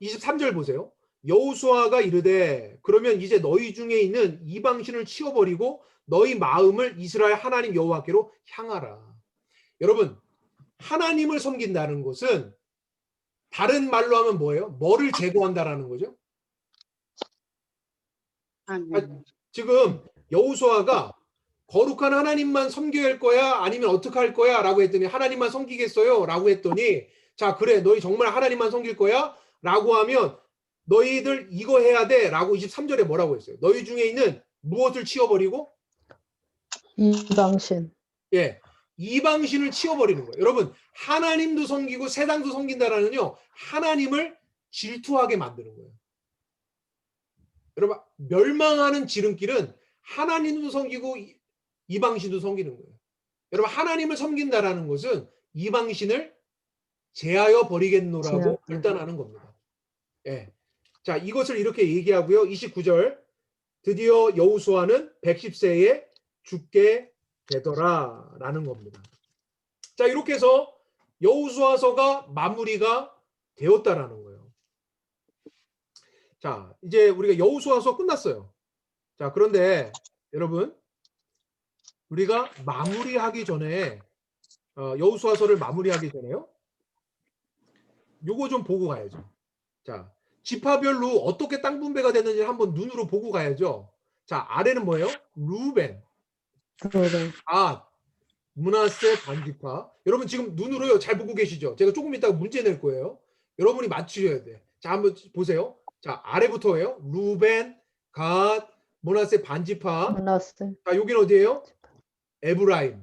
23절 보세요. 여호수아가 이르되 그러면 이제 너희 중에 있는 이방신을 치워버리고 너희 마음을 이스라엘 하나님 여호와께로 향하라. 여러분, 하나님을 섬긴다는 것은 다른 말로 하면 뭐예요? 뭐를 제거한다라는 거죠? 지금 여호수아가 거룩한 하나님만 섬겨야 할 거야? 아니면 어떻게 할 거야? 라고 했더니 하나님만 섬기겠어요? 라고 했더니 자, 그래, 너희 정말 하나님만 섬길 거야? 라고 하면 너희들 이거 해야 돼 라고 23절에 뭐라고 했어요? 너희 중에 있는 무엇을 치워버리고? 이방신. 예, 이방신을 치워버리는 거예요. 여러분, 하나님도 섬기고 세상도 섬긴다라는요, 하나님을 질투하게 만드는 거예요. 여러분, 멸망하는 지름길은 하나님도 섬기고 이방신도 섬기는 거예요. 여러분, 하나님을 섬긴다라는 것은 이방신을 제하여 버리겠노라고 결단하는 겁니다. 예. 자, 이것을 이렇게 얘기하고요. 29절 드디어 여호수아는 110세에 죽게 되더라라는 겁니다. 자, 이렇게 해서 여호수아서가 마무리가 되었다라는 거예요. 자, 이제 우리가 여호수아서 끝났어요. 자, 그런데 여러분, 우리가 마무리하기 전에 여호수아서를 마무리하기 전에요. 요거 좀 보고 가야죠. 자, 지파별로 어떻게 땅 분배가 됐는지 한번 눈으로 보고 가야죠. 자, 아래는 뭐예요? 루벤, 아, 므낫세 반지파. 여러분 지금 눈으로요 잘 보고 계시죠? 제가 조금 이따가 문제 낼 거예요. 여러분이 맞추셔야 돼. 자, 한번 보세요. 자, 아래부터예요. 루벤, 갓, 므낫세 반지파. 자, 여기는 어디예요? 에브라임.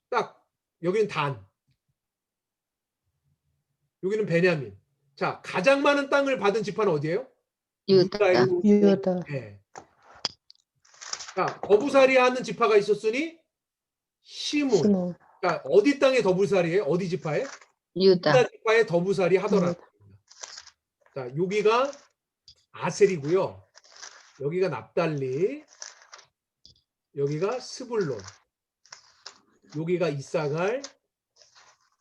딱 여기는 단. 여기는 베냐민. 자, 가장 많은 땅을 받은 지파는 어디예요? 유다. 네. 자, 거부살이 하는 지파가 있었으니 시몬. 시몬. 그러니까 어디 땅의 더부살이에요? 어디 지파에? 유다. 유다 지파의 더부살이 하더라. 자, 여기가 아셀이고요. 여기가 납달리, 여기가 스불론, 여기가 이사갈,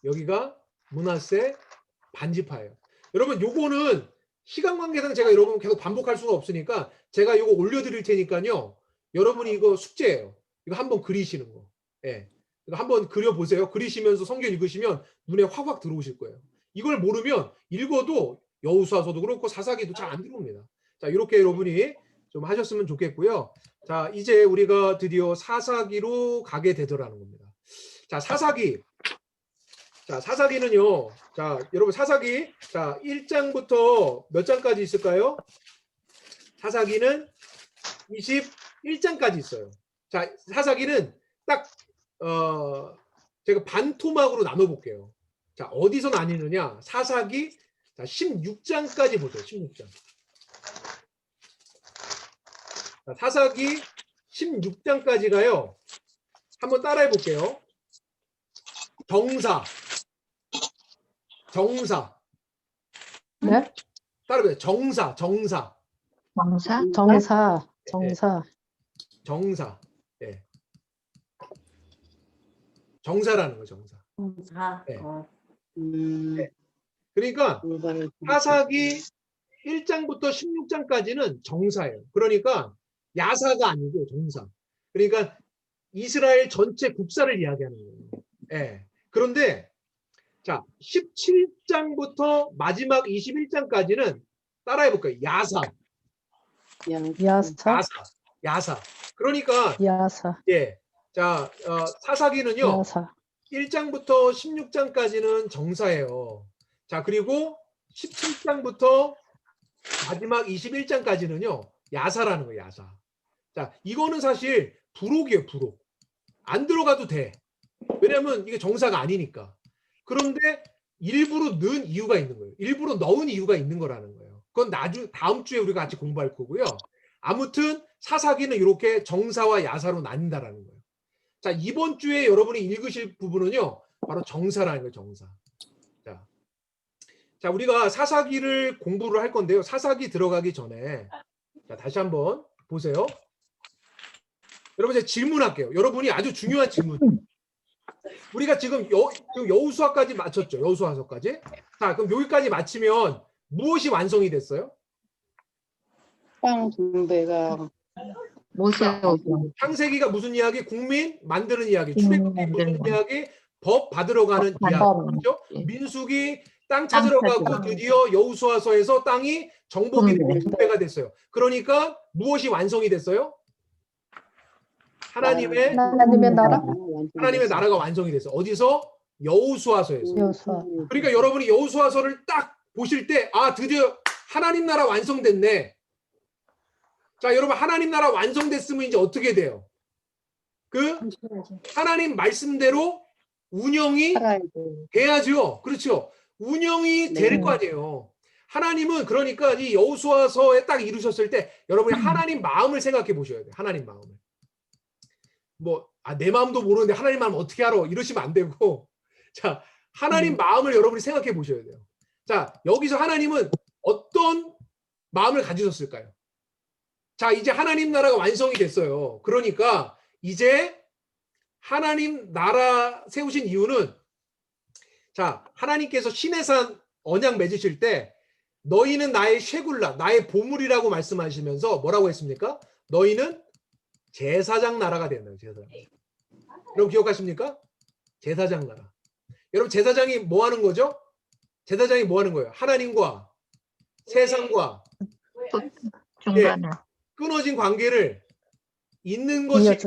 여기가 므낫세 반지파예요. 여러분 요거는 시간 관계상 제가 여러분 계속 반복할 수가 없으니까 제가 요거 올려드릴 테니까요. 여러분이 이거 숙제예요. 이거 한번 그리시는 거. 예. 이거 한번 그려보세요. 그리시면서 성경 읽으시면 눈에 확확 들어오실 거예요. 이걸 모르면 읽어도 여호수아서도 그렇고 사사기도 잘 안 들어옵니다. 자, 이렇게 여러분이 좀 하셨으면 좋겠고요. 자, 이제 우리가 드디어 사사기로 가게 되더라는 겁니다. 자, 사사기. 자, 사사기는요. 자, 여러분 사사기. 자, 1장부터 몇 장까지 있을까요? 사사기는 21장까지 있어요. 자, 사사기는 딱 제가 반토막으로 나눠 볼게요. 자, 어디서 나뉘느냐? 사사기 자, 16장까지 보세요. 16장. 자, 사사기 16장까지가요. 한번 따라해 볼게요. 정사. 네? 따라해 보세요. 정사. 정사. 정사. 예. 정사라는 거 정사. 네. 네. 그러니까 사사기 1장부터 16장까지는 정사예요. 그러니까 야사가 아니고 정사. 그러니까 이스라엘 전체 국사를 이야기하는 거예요. 예. 그런데 자 17장부터 마지막 21장까지는 따라해 볼까요? 야사. 야사. 그러니까 야사. 예. 자 사사기는요. 야사. 1장부터 16장까지는 정사예요. 자, 그리고 17장부터 마지막 21장까지는요. 야사라는 거예요. 야사. 자, 이거는 사실 부록이에요. 부록. 안 들어가도 돼. 왜냐면 이게 정사가 아니니까. 그런데 일부러 넣은 이유가 있는 거예요. 일부러 넣은 이유가 있는 거라는 거예요. 그건 다음 주에 우리가 같이 공부할 거고요. 아무튼 사사기는 이렇게 정사와 야사로 나뉜다라는 거예요. 자, 이번 주에 여러분이 읽으실 부분은요. 바로 정사라는 거예요. 정사. 자, 우리가 사사기를 공부를 할 건데요. 사사기 들어가기 전에 자, 다시 한번 보세요. 여러분 이제 질문할게요. 여러분이 아주 중요한 질문. 우리가 지금 여호수아까지 마쳤죠. 여호수아서까지. 자, 그럼 여기까지 마치면 무엇이 완성이 됐어요? 땅 분배가 모세오경. 창세기가 무슨 이야기? 국민 만드는 이야기. 출애굽기 무슨 이야기? 법 받으러 가는 이야기. 그렇죠? 민수기 땅 찾으러 가고 드디어 여호수아서에서 땅이 정복이 되고 분배가 됐어요. 그러니까 무엇이 완성이 됐어요? 하나님의 나라가 완성이 됐어요. 어디서? 여호수아서에서. 그러니까 여러분이 여호수아서를 딱 보실 때 아, 드디어 하나님 나라 완성됐네. 자, 여러분 하나님 나라 완성됐으면 이제 어떻게 돼요? 그 하나님 말씀대로 운영이 돼야죠. 그렇죠. 운영이 될 거 아니에요. 하나님은 그러니까 이 여호수아서에 딱 이루셨을 때 여러분이 하나님 마음을 생각해 보셔야 돼요. 하나님 마음을. 뭐 내 마음도 모르는데 하나님 마음 어떻게 알아? 이러시면 안 되고 자, 하나님 마음을 여러분이 생각해 보셔야 돼요. 자, 여기서 하나님은 어떤 마음을 가지셨을까요? 자, 이제 하나님 나라가 완성이 됐어요. 그러니까 이제 하나님 나라 세우신 이유는 자, 하나님께서 시내산 언약 맺으실 때 너희는 나의 쉐굴라, 나의 보물이라고 말씀하시면서 뭐라고 했습니까? 너희는 제사장 나라가 된다고. 제사장. 여러분 기억하십니까? 제사장 나라. 여러분 제사장이 뭐 하는 거죠? 제사장이 뭐 하는 거예요? 하나님과 세상과 중간에 끊어진 관계를 잇는 것이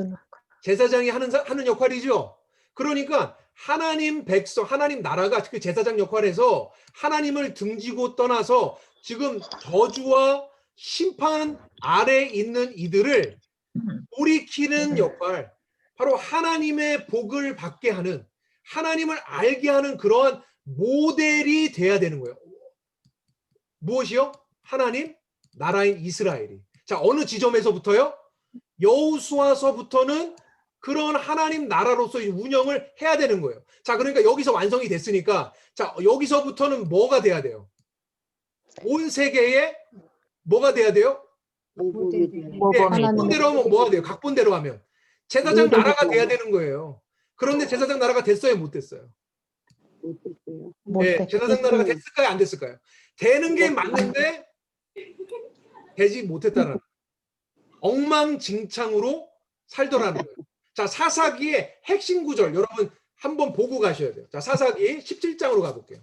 제사장이 하는 역할이죠. 그러니까 하나님 백성, 하나님 나라가 그 제사장 역할에서 하나님을 등지고 떠나서 지금 저주와 심판 아래 있는 이들을 돌이키는 역할, 바로 하나님의 복을 받게 하는, 하나님을 알게 하는 그러한 모델이 돼야 되는 거예요. 무엇이요? 하나님 나라인 이스라엘이. 자, 어느 지점에서부터요? 여호수아서부터는 그런 하나님 나라로서의 운영을 해야 되는 거예요. 자, 그러니까 여기서 완성이 됐으니까 자, 여기서부터는 뭐가 돼야 돼요? 온 세계에 뭐가 돼야 돼요? 예, 각본대로 하면 뭐가 돼요? 각본대로 하면 제사장 나라가 돼야 되는 거예요. 그런데 제사장 나라가 됐어요, 못 됐어요? 네, 제사장 나라가 됐을까요, 안 됐을까요? 되는 게 맞는데 되지 못했다는 엉망진창으로 살더라는 거예요. 자, 사사기의 핵심 구절 여러분 한번 보고 가셔야 돼요. 자, 사사기 17장으로 가볼게요.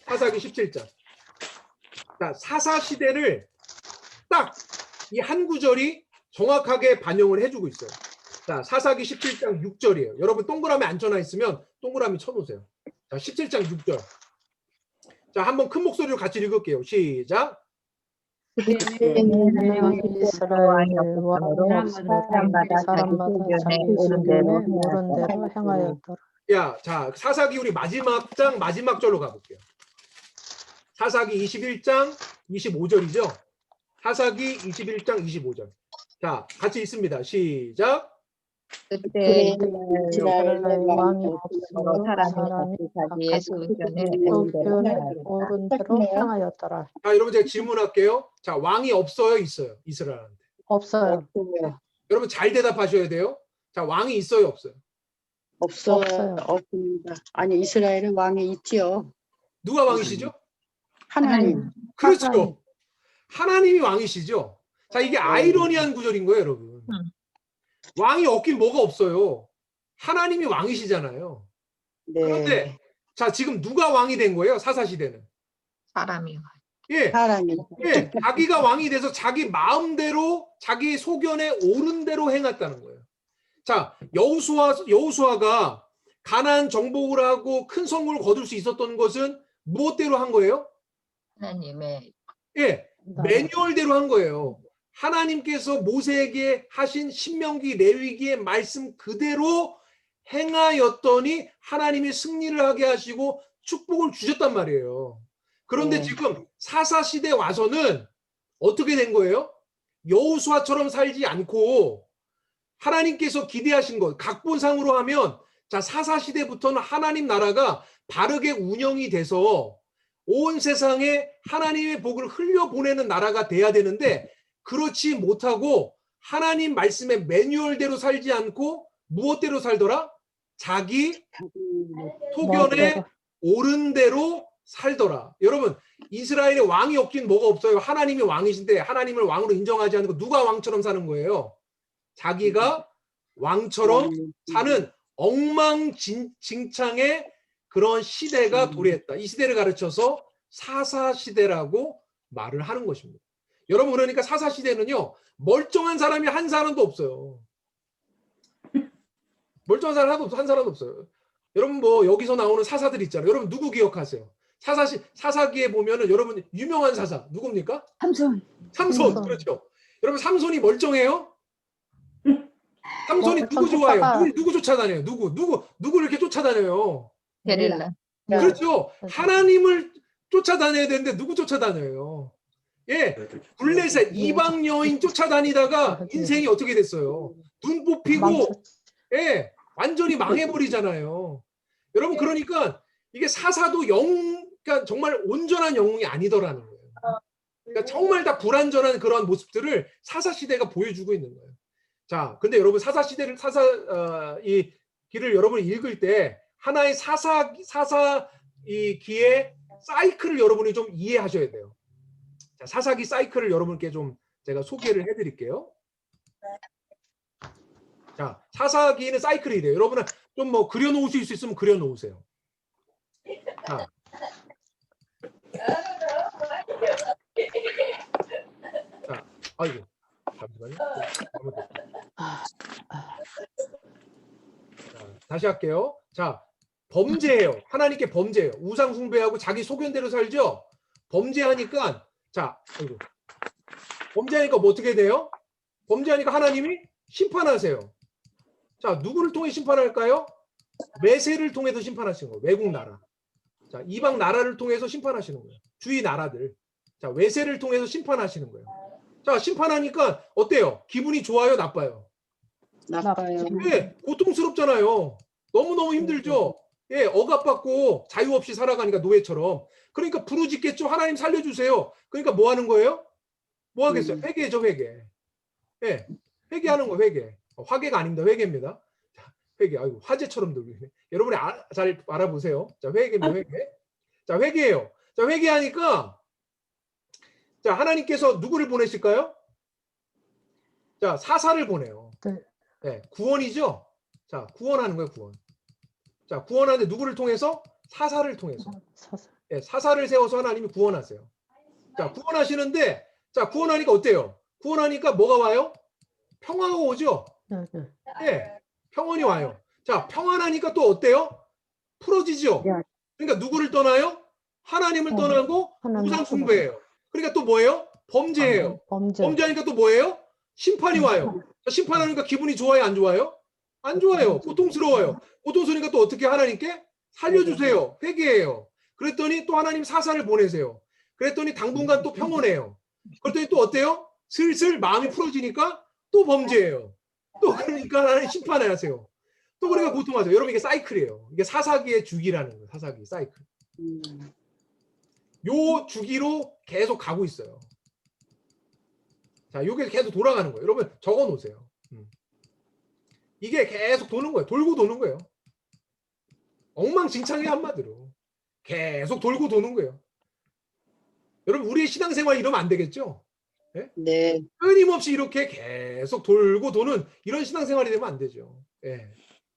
사사기 17장. 자, 사사 시대를 딱 이 한 구절이 정확하게 반영을 해주고 있어요. 자, 사사기 17장 6절이에요. 여러분 동그라미 안 쳐놔 있으면 동그라미 쳐놓으세요. 자, 17장 6절. 자, 한번 큰 목소리로 같이 읽을게요. 시작. 이스라엘 왕이 사람마다 자기 소견에 옳은 대로 행하였더라. 야, 자, 사사기 우리 마지막 장 마지막 절로 가볼게요. 사사기 21장 25절이죠. 사사기 21장 25절. 자, 같이 읽습니다. 시작. 그때 이스라엘 왕이 없으므로 사람이 자기의 소견에 옳은 대로 행하였더라. 자, 여러분 제가 질문할게요. 자, 왕이 없어요, 있어요? 이스라엘한테. 없어요. 여러분 잘 대답하셔야 돼요. 자, 왕이 있어요, 없어요? 없어요. 없습니다. 아니 이스라엘은 왕이 있지요. 누가 왕이시죠? 하나님. 그렇죠. 하나님이 왕이시죠. 자, 이게 아이러니한 구절인 거예요, 여러분. 왕이 없긴 뭐가 없어요. 하나님이 왕이시잖아요. 네. 그런데 자, 지금 누가 왕이 된 거예요? 사사 시대는. 사람이 예. 사람이. 예. 자기가 왕이 돼서 자기 마음대로 자기 소견에 옳은 대로 행했다는 거예요. 자, 여호수아가 가나안 정복을 하고 큰 성공을 거둘 수 있었던 것은 무엇대로 한 거예요? 하나님의 예. 매뉴얼대로 한 거예요. 하나님께서 모세에게 하신 신명기 레위기의 말씀 그대로 행하였더니 하나님이 승리를 하게 하시고 축복을 주셨단 말이에요. 그런데 지금 사사 시대에 와서는 어떻게 된 거예요? 여호수아처럼 살지 않고 하나님께서 기대하신 것 각본상으로 하면 자, 사사 시대부터는 하나님 나라가 바르게 운영이 돼서 온 세상에 하나님의 복을 흘려보내는 나라가 돼야 되는데 그렇지 못하고 하나님 말씀의 매뉴얼대로 살지 않고 무엇대로 살더라? 자기 소견에 옳은 대로 살더라. 여러분, 이스라엘에 왕이 없긴 뭐가 없어요. 하나님이 왕이신데 하나님을 왕으로 인정하지 않고 누가 왕처럼 사는 거예요? 자기가 왕처럼 사는 엉망진창의 그런 시대가 도래했다. 이 시대를 가르쳐서 사사시대라고 말을 하는 것입니다. 여러분, 그러니까 사사시대는요, 멀쩡한 사람이 한 사람도 없어요. 멀쩡한 사람 한 사람도 없어요. 여러분, 뭐 여기서 나오는 사사들 있잖아요. 여러분 누구 기억하세요? 사사기에 보면은 여러분 유명한 사사 누굽니까? 삼손. 그렇죠. 여러분 삼손이 멀쩡해요? 삼손이 누구 좋아해요? 누구 쫓아다녀요? 누구 이렇게 쫓아다녀요? 데릴라. 그렇죠. 하나님을 쫓아다녀야 되는데 누구 쫓아다녀요? 예, 블레셋 이방 여인 쫓아다니다가 인생이 어떻게 됐어요? 눈 뽑히고, 예, 완전히 망해버리잖아요. 여러분, 그러니까 이게 사사도 그러니까 정말 온전한 영웅이 아니더라는 거예요. 그러니까 정말 다 불완전한 그런 모습들을 사사 시대가 보여주고 있는 거예요. 자, 근데 여러분 사사 시대를 이 기를 여러분이 읽을 때 하나의 이 기의 사이클을 여러분이 좀 이해하셔야 돼요. 자, 사사기 사이클을 여러분께 좀 제가 소개를 해드릴게요. 자, 사사기는 사이클이 돼요. 여러분은 좀 뭐 그려놓으실 수 있으면 그려놓으세요. 자. 자, 아이고, 잠시만요. 자, 다시 할게요. 자, 범죄예요. 하나님께 범죄예요. 우상 숭배하고 자기 소견대로 살죠. 범죄하니까 자, 아이고. 범죄하니까 뭐 어떻게 돼요? 범죄하니까 하나님이 심판하세요. 자, 누구를 통해 심판할까요? 메세를 통해서 심판하시는 거예요. 외국 나라. 자, 이방 나라를 통해서 심판하시는 거예요. 주위 나라들. 자, 외세를 통해서 심판하시는 거예요. 자, 심판하니까 어때요? 기분이 좋아요, 나빠요? 나빠요. 예, 고통스럽잖아요. 너무너무 힘들죠. 예, 억압받고 자유 없이 살아가니까 노예처럼. 그러니까 부르짖겠죠. 하나님 살려주세요. 그러니까 뭐 하는 거예요? 뭐 하겠어요? 회개죠, 회개. 예, 회개하는 거, 회개. 화개가 아닙니다. 회개입니다. 자, 회개. 아이고, 화제처럼 들리네. 여러분이 잘 알아보세요. 자, 회개입니다, 회개. 자, 회개예요. 자, 회개하니까 자, 하나님께서 누구를 보내실까요? 자, 사사를 보내요. 네, 구원이죠. 자, 구원하는 거예요, 구원. 자, 구원하는데 누구를 통해서? 사사를 통해서. 네, 사사를 세워서 하나님이 구원하세요. 자, 구원하시는데, 자, 구원하니까 어때요? 구원하니까 뭐가 와요? 평화가 오죠. 네, 평온이 와요. 자, 평안하니까 또 어때요? 풀어지죠. 그러니까 누구를 떠나요? 하나님을 떠나고 우상 숭배해요. 그러니까 또 뭐예요? 범죄예요. 범죄하니까 또 뭐예요? 심판이 와요. 심판하니까 기분이 좋아요, 안 좋아요? 안 좋아요. 고통스러워요. 고통스러우니까 또 어떻게 하나님께 살려주세요. 회개해요. 그랬더니 또 하나님 사사를 보내세요. 그랬더니 당분간 또 평온해요. 그랬더니 또 어때요? 슬슬 마음이 풀어지니까 또 범죄해요. 또 그러니까 하나님 심판을 하세요. 또 그러니까 고통하세요. 여러분 이게 사이클이에요. 이게 사사기의 주기라는 거예요. 사사기 사이클. 요 주기로 계속 가고 있어요. 자, 요게 계속 돌아가는 거예요. 여러분 적어 놓으세요. 이게 계속 도는 거예요. 돌고 도는 거예요. 엉망진창이에요, 한마디로. 계속 돌고 도는 거예요. 여러분 우리의 신앙생활 이러면 안 되겠죠? 네? 네. 끊임없이 이렇게 계속 돌고 도는 이런 신앙생활이 되면 안 되죠. 예.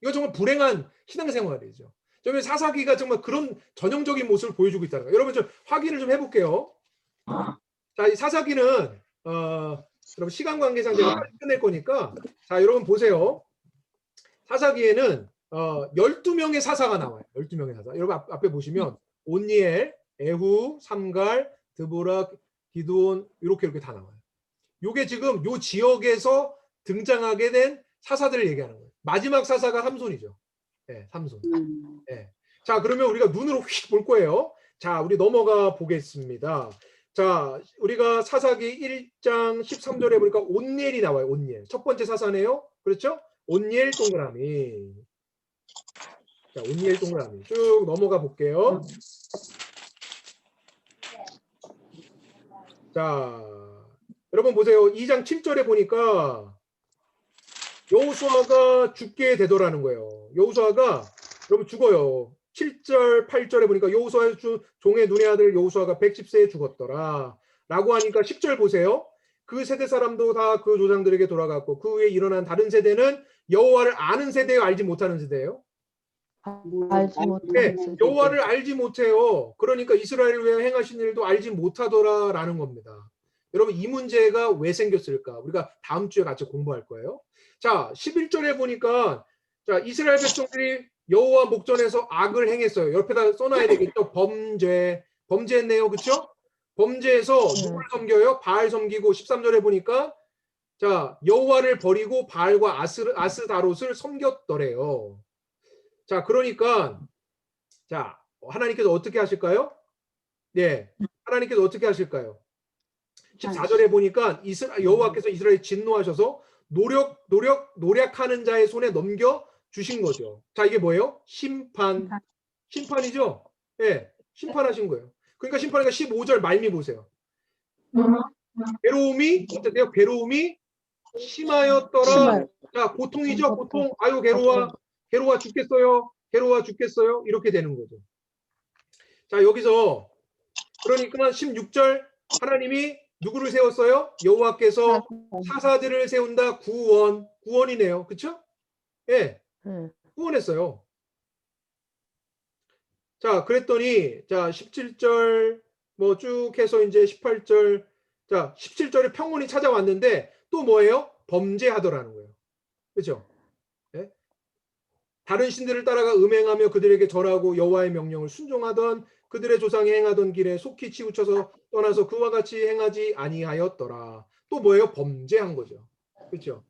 이거 정말 불행한 신앙생활이죠. 정말 사사기가 정말 그런 전형적인 모습을 보여주고 있다는 거예요. 여러분 좀 확인을 좀 해볼게요. 자, 이 사사기는 여러분 시간 관계상 제가 빨리 끝낼 거니까 자, 여러분 보세요. 사사기에는 12명의 사사가 나와요. 12명의 사사. 여러분 앞에 보시면 온니엘, 에후, 삼갈, 드보라, 기드온 이렇게 다 나와요. 요게 지금 요 지역에서 등장하게 된 사사들을 얘기하는 거예요. 마지막 사사가 삼손이죠. 네, 삼손. 네. 자, 그러면 우리가 눈으로 휙 볼 거예요. 자, 우리 넘어가 보겠습니다. 자, 우리가 사사기 1장 13절에 보니까 온니엘이 나와요. 온니엘. 첫 번째 사사네요. 그렇죠? 온니엘 동그라미. 자, 온니엘 동그라미. 쭉 넘어가 볼게요. 자, 여러분 보세요. 2장 7절에 보니까 여호수아가 죽게 되더라는 거예요. 여호수아가 여러분 죽어요. 7절, 8절에 보니까 여호수아의 종의 눈의 아들 여호수아가 110세에 죽었더라. 라고 하니까 10절 보세요. 그 세대 사람도 다 그 조상들에게 돌아갔고 그 후에 일어난 다른 세대는 여호와를 아는 세대예요, 알지 못하는 세대예요? 알지 못하는 네, 세대. 여호와를 알지 못해요. 그러니까 이스라엘을 위해 행하신 일도 알지 못하더라라는 겁니다. 여러분 이 문제가 왜 생겼을까? 우리가 다음 주에 같이 공부할 거예요. 자, 11절에 보니까 자, 이스라엘 백성들이 여호와 목전에서 악을 행했어요. 옆에다 써놔야 되겠죠. 범죄했네요. 그렇죠? 범죄해서 누구를 섬겨요? 바알 섬기고 13절에 보니까 자, 여호와를 버리고 바알과 아스다롯을 섬겼더래요. 자, 그러니까 자, 하나님께서 어떻게 하실까요? 네, 하나님께서 어떻게 하실까요? 14절에 보니까 여호와께서 이스라엘 진노하셔서 노력하는 자의 손에 넘겨 주신 거죠. 자, 이게 뭐예요? 심판이죠. 예, 네, 심판하신 거예요. 그러니까 심판하니까 15절 말미 보세요. 괴로움이 어때요? 괴로움이 심하였더라. 자, 고통이죠. 고통. 아유, 괴로워 죽겠어요. 괴로워 죽겠어요. 이렇게 되는 거죠. 자, 여기서 그러니까 16절 하나님이 누구를 세웠어요? 여호와께서 사사들을 세운다. 구원이네요. 그렇죠? 예. 구원했어요. 자, 그랬더니 자, 17절 뭐 쭉 해서 이제 18절 자, 17절에 평온이 찾아왔는데 또 뭐예요? 범죄하더라는 거예요. 그렇죠? 예? 다른 신들을 따라가 음행하며 그들에게 절하고 여호와의 명령을 순종하던 그들의 조상이 행하던 길에 속히 치우쳐서 떠나서 그와 같이 행하지 아니하였더라. 또 뭐예요? 범죄한 거죠. 그렇죠?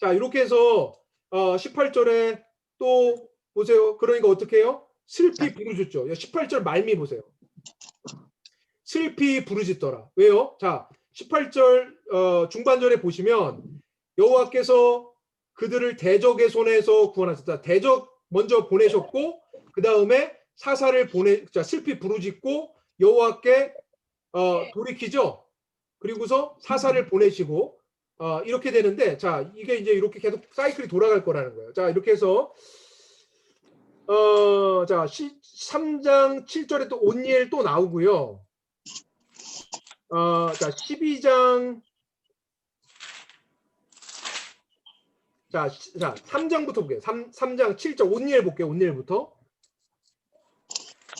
자, 이렇게 해서 18절에 또 보세요. 그러니까 어떻게 해요? 슬피 부르짖죠. 18절 말미 보세요. 슬피 부르짖더라. 왜요? 자, 18절 중반절에 보시면 여호와께서 그들을 대적의 손에서 구원하셨다. 대적 먼저 보내셨고 그 다음에 사사를 슬피 부르짖고 여호와께 돌이키죠. 그리고서 사사를 보내시고 이렇게 되는데, 자 이게 이제 이렇게 계속 사이클이 돌아갈 거라는 거예요. 자 이렇게 해서 자 3장 7절에 또 온니엘 또 나오고요. 자 12장 자 3장부터 볼게요. 3장 7절 온니엘 볼게요. 온니엘부터.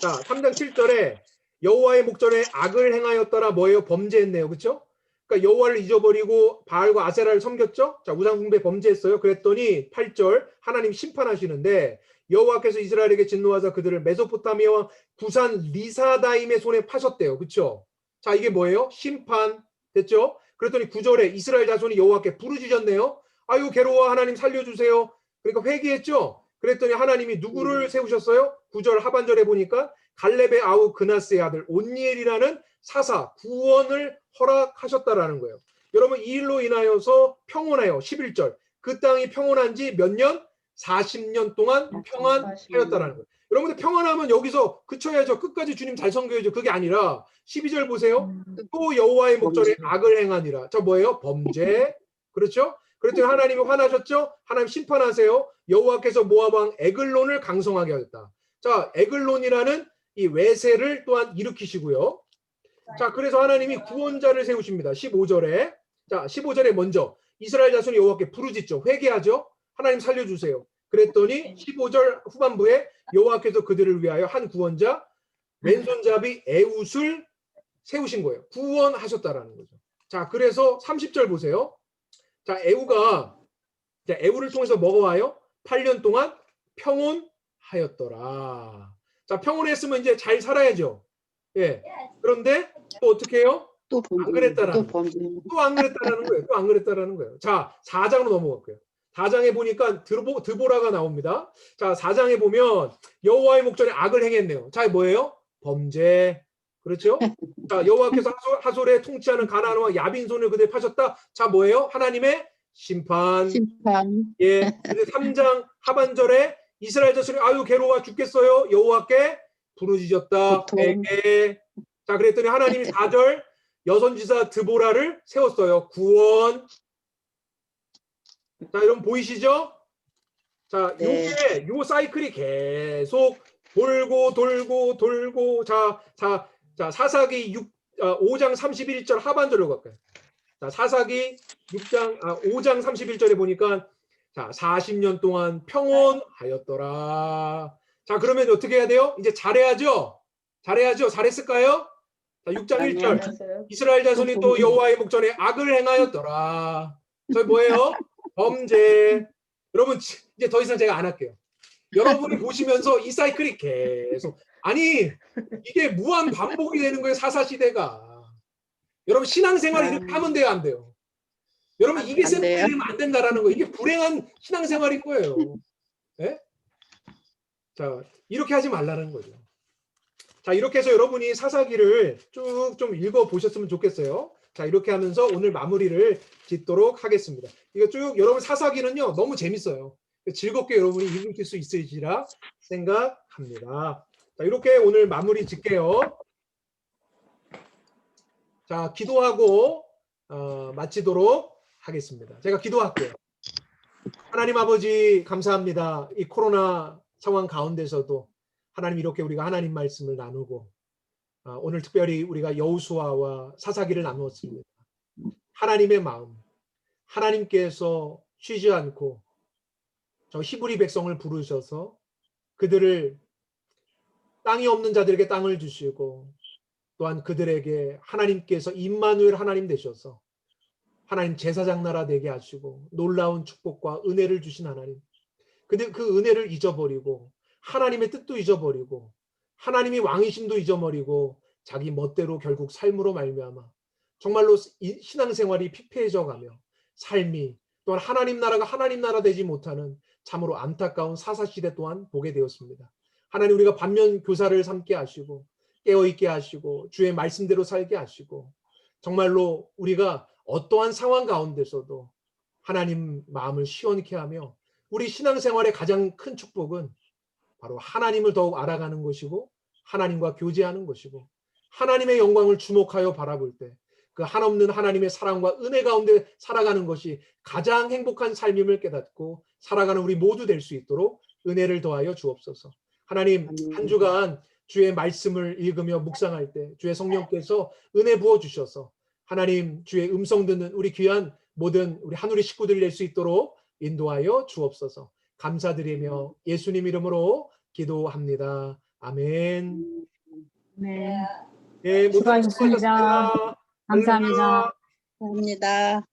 자 3장 7절에 여호와의 목전에 악을 행하였더라. 뭐예요? 범죄했네요. 그렇죠? 그러니까 여호와를 잊어버리고 바알과 아세라를 섬겼죠. 자 우상 숭배 범죄했어요. 그랬더니 8절 하나님 심판하시는데 여호와께서 이스라엘에게 진노하사 그들을 메소포타미아와 구산 리사다임의 손에 파셨대요. 그렇죠? 자 이게 뭐예요? 심판 됐죠? 그랬더니 9절에 이스라엘 자손이 여호와께 부르짖었네요. 아유 괴로워 하나님 살려주세요. 그러니까 회개했죠. 그랬더니 하나님이 누구를 세우셨어요? 9절 하반절에 보니까 갈렙의 아우 그나스의 아들 온니엘이라는 사사 구원을 허락하셨다라는 거예요. 여러분 이 일로 인하여서 평온하여 11절 그 땅이 평온한 지 몇 년? 40년 동안 평안하였다라는 거예요. 여러분들 평안하면 여기서 그쳐야죠. 끝까지 주님 잘 섬겨야죠. 그게 아니라 12절 보세요. 또 여호와의 목전에 악을 행하니라. 자 뭐예요? 범죄. 그렇죠? 그랬더니 하나님이 화나셨죠? 하나님 심판하세요. 여호와께서 모압 왕 에글론을 강성하게 하였다. 자 에글론이라는 이 외세를 또한 일으키시고요. 자 그래서 하나님이 구원자를 세우십니다. 15절에 자 15절에 먼저 이스라엘 자손이 여호와께 부르짖죠. 회개하죠. 하나님 살려주세요. 그랬더니 15절 후반부에 여호와께서 그들을 위하여 한 구원자 왼손잡이 에웃을 세우신 거예요. 구원하셨다라는 거죠. 자 그래서 30절 보세요. 자 에우가 에우를 통해서 뭐가 와요? 8년 동안 평온하였더라. 자 평온했으면 이제 잘 살아야죠. 예. 그런데 또 어떻게 해요? 또 안 그랬다라는 또 범죄. 또 안 그랬다라는 거예요. 또 안 그랬다라는 거예요. 자 4장으로 넘어갈게요. 4장에 보니까 드보라가 나옵니다. 자 4장에 보면 여호와의 목전에 악을 행했네요. 자 뭐예요? 범죄. 그렇죠? 자 여호와께서 하솔에 통치하는 가나안 왕 야빈 손을 그들 파셨다. 자 뭐예요? 하나님의 심판. 예. 3장 하반절에 이스라엘 자손이 아유 괴로워 죽겠어요. 여호와께 부르짖었다. 회개. 자 그랬더니 하나님이 4절 여선지사 드보라를 세웠어요. 구원. 자 여러분 보이시죠? 자 요게 요 사이클이 계속 돌고 자 사사기 5장 31절 하반절로 갈까요? 자 사사기 5장 31절에 보니까 자 40년 동안 평온하였더라. 자 그러면 어떻게 해야 돼요? 이제 잘해야죠. 잘했을까요? 자 6장 1절 이스라엘 자손이 또 여호와의 목전에 악을 행하였더라. 저 뭐예요? 범죄. 여러분 이제 더 이상 제가 안 할게요. 여러분이 보시면서 이 사이클이 계속 아니 이게 무한 반복이 되는 거예요. 사사시대가. 여러분 신앙생활 이렇게 하면 돼요? 안 돼요? 여러분 이게 샘플이면 안 된다라는 거예요. 이게 불행한 신앙생활인 거예요. 네? 자 이렇게 하지 말라는 거죠. 자 이렇게 해서 여러분이 사사기를 쭉 좀 읽어보셨으면 좋겠어요. 자 이렇게 하면서 오늘 마무리를 짓도록 하겠습니다. 이거 쭉 여러분 사사기는요 너무 재밌어요. 즐겁게 여러분이 읽을 수 있으리라 생각합니다. 자 이렇게 오늘 마무리 짓게요. 자 기도하고 마치도록 하겠습니다. 제가 기도할게요. 하나님 아버지 감사합니다. 이 코로나 상황 가운데서도 하나님 이렇게 우리가 하나님 말씀을 나누고 오늘 특별히 우리가 여호수아와 사사기를 나누었습니다. 하나님의 마음, 하나님께서 쉬지 않고 저 히브리 백성을 부르셔서 그들을 땅이 없는 자들에게 땅을 주시고 또한 그들에게 하나님께서 임마누엘 하나님 되셔서 하나님 제사장 나라 되게 하시고 놀라운 축복과 은혜를 주신 하나님. 근데 그 은혜를 잊어버리고 하나님의 뜻도 잊어버리고 하나님이 왕이심도 잊어버리고 자기 멋대로 결국 삶으로 말미암아 정말로 신앙생활이 피폐해져 가며 삶이 또한 하나님 나라가 하나님 나라 되지 못하는 참으로 안타까운 사사시대 또한 보게 되었습니다. 하나님 우리가 반면 교사를 삼게 하시고 깨어있게 하시고 주의 말씀대로 살게 하시고 정말로 우리가 어떠한 상황 가운데서도 하나님 마음을 시원케 하며 우리 신앙생활의 가장 큰 축복은 바로 하나님을 더욱 알아가는 것이고 하나님과 교제하는 것이고 하나님의 영광을 주목하여 바라볼 때 그 한없는 하나님의 사랑과 은혜 가운데 살아가는 것이 가장 행복한 삶임을 깨닫고 살아가는 우리 모두 될 수 있도록 은혜를 더하여 주옵소서. 하나님, 한 주간 주의 말씀을 읽으며 묵상할 때 주의 성령께서 은혜 부어 주셔서 하나님 주의 음성 듣는 우리 귀한 모든 우리 한우리 식구들 낼 수 있도록 인도하여 주옵소서. 감사드리며 예수님 이름으로 기도합니다. 아멘. 네. 네, 모두 수고하셨습니다. 수고하셨습니다. 감사합니다. 감사합니다.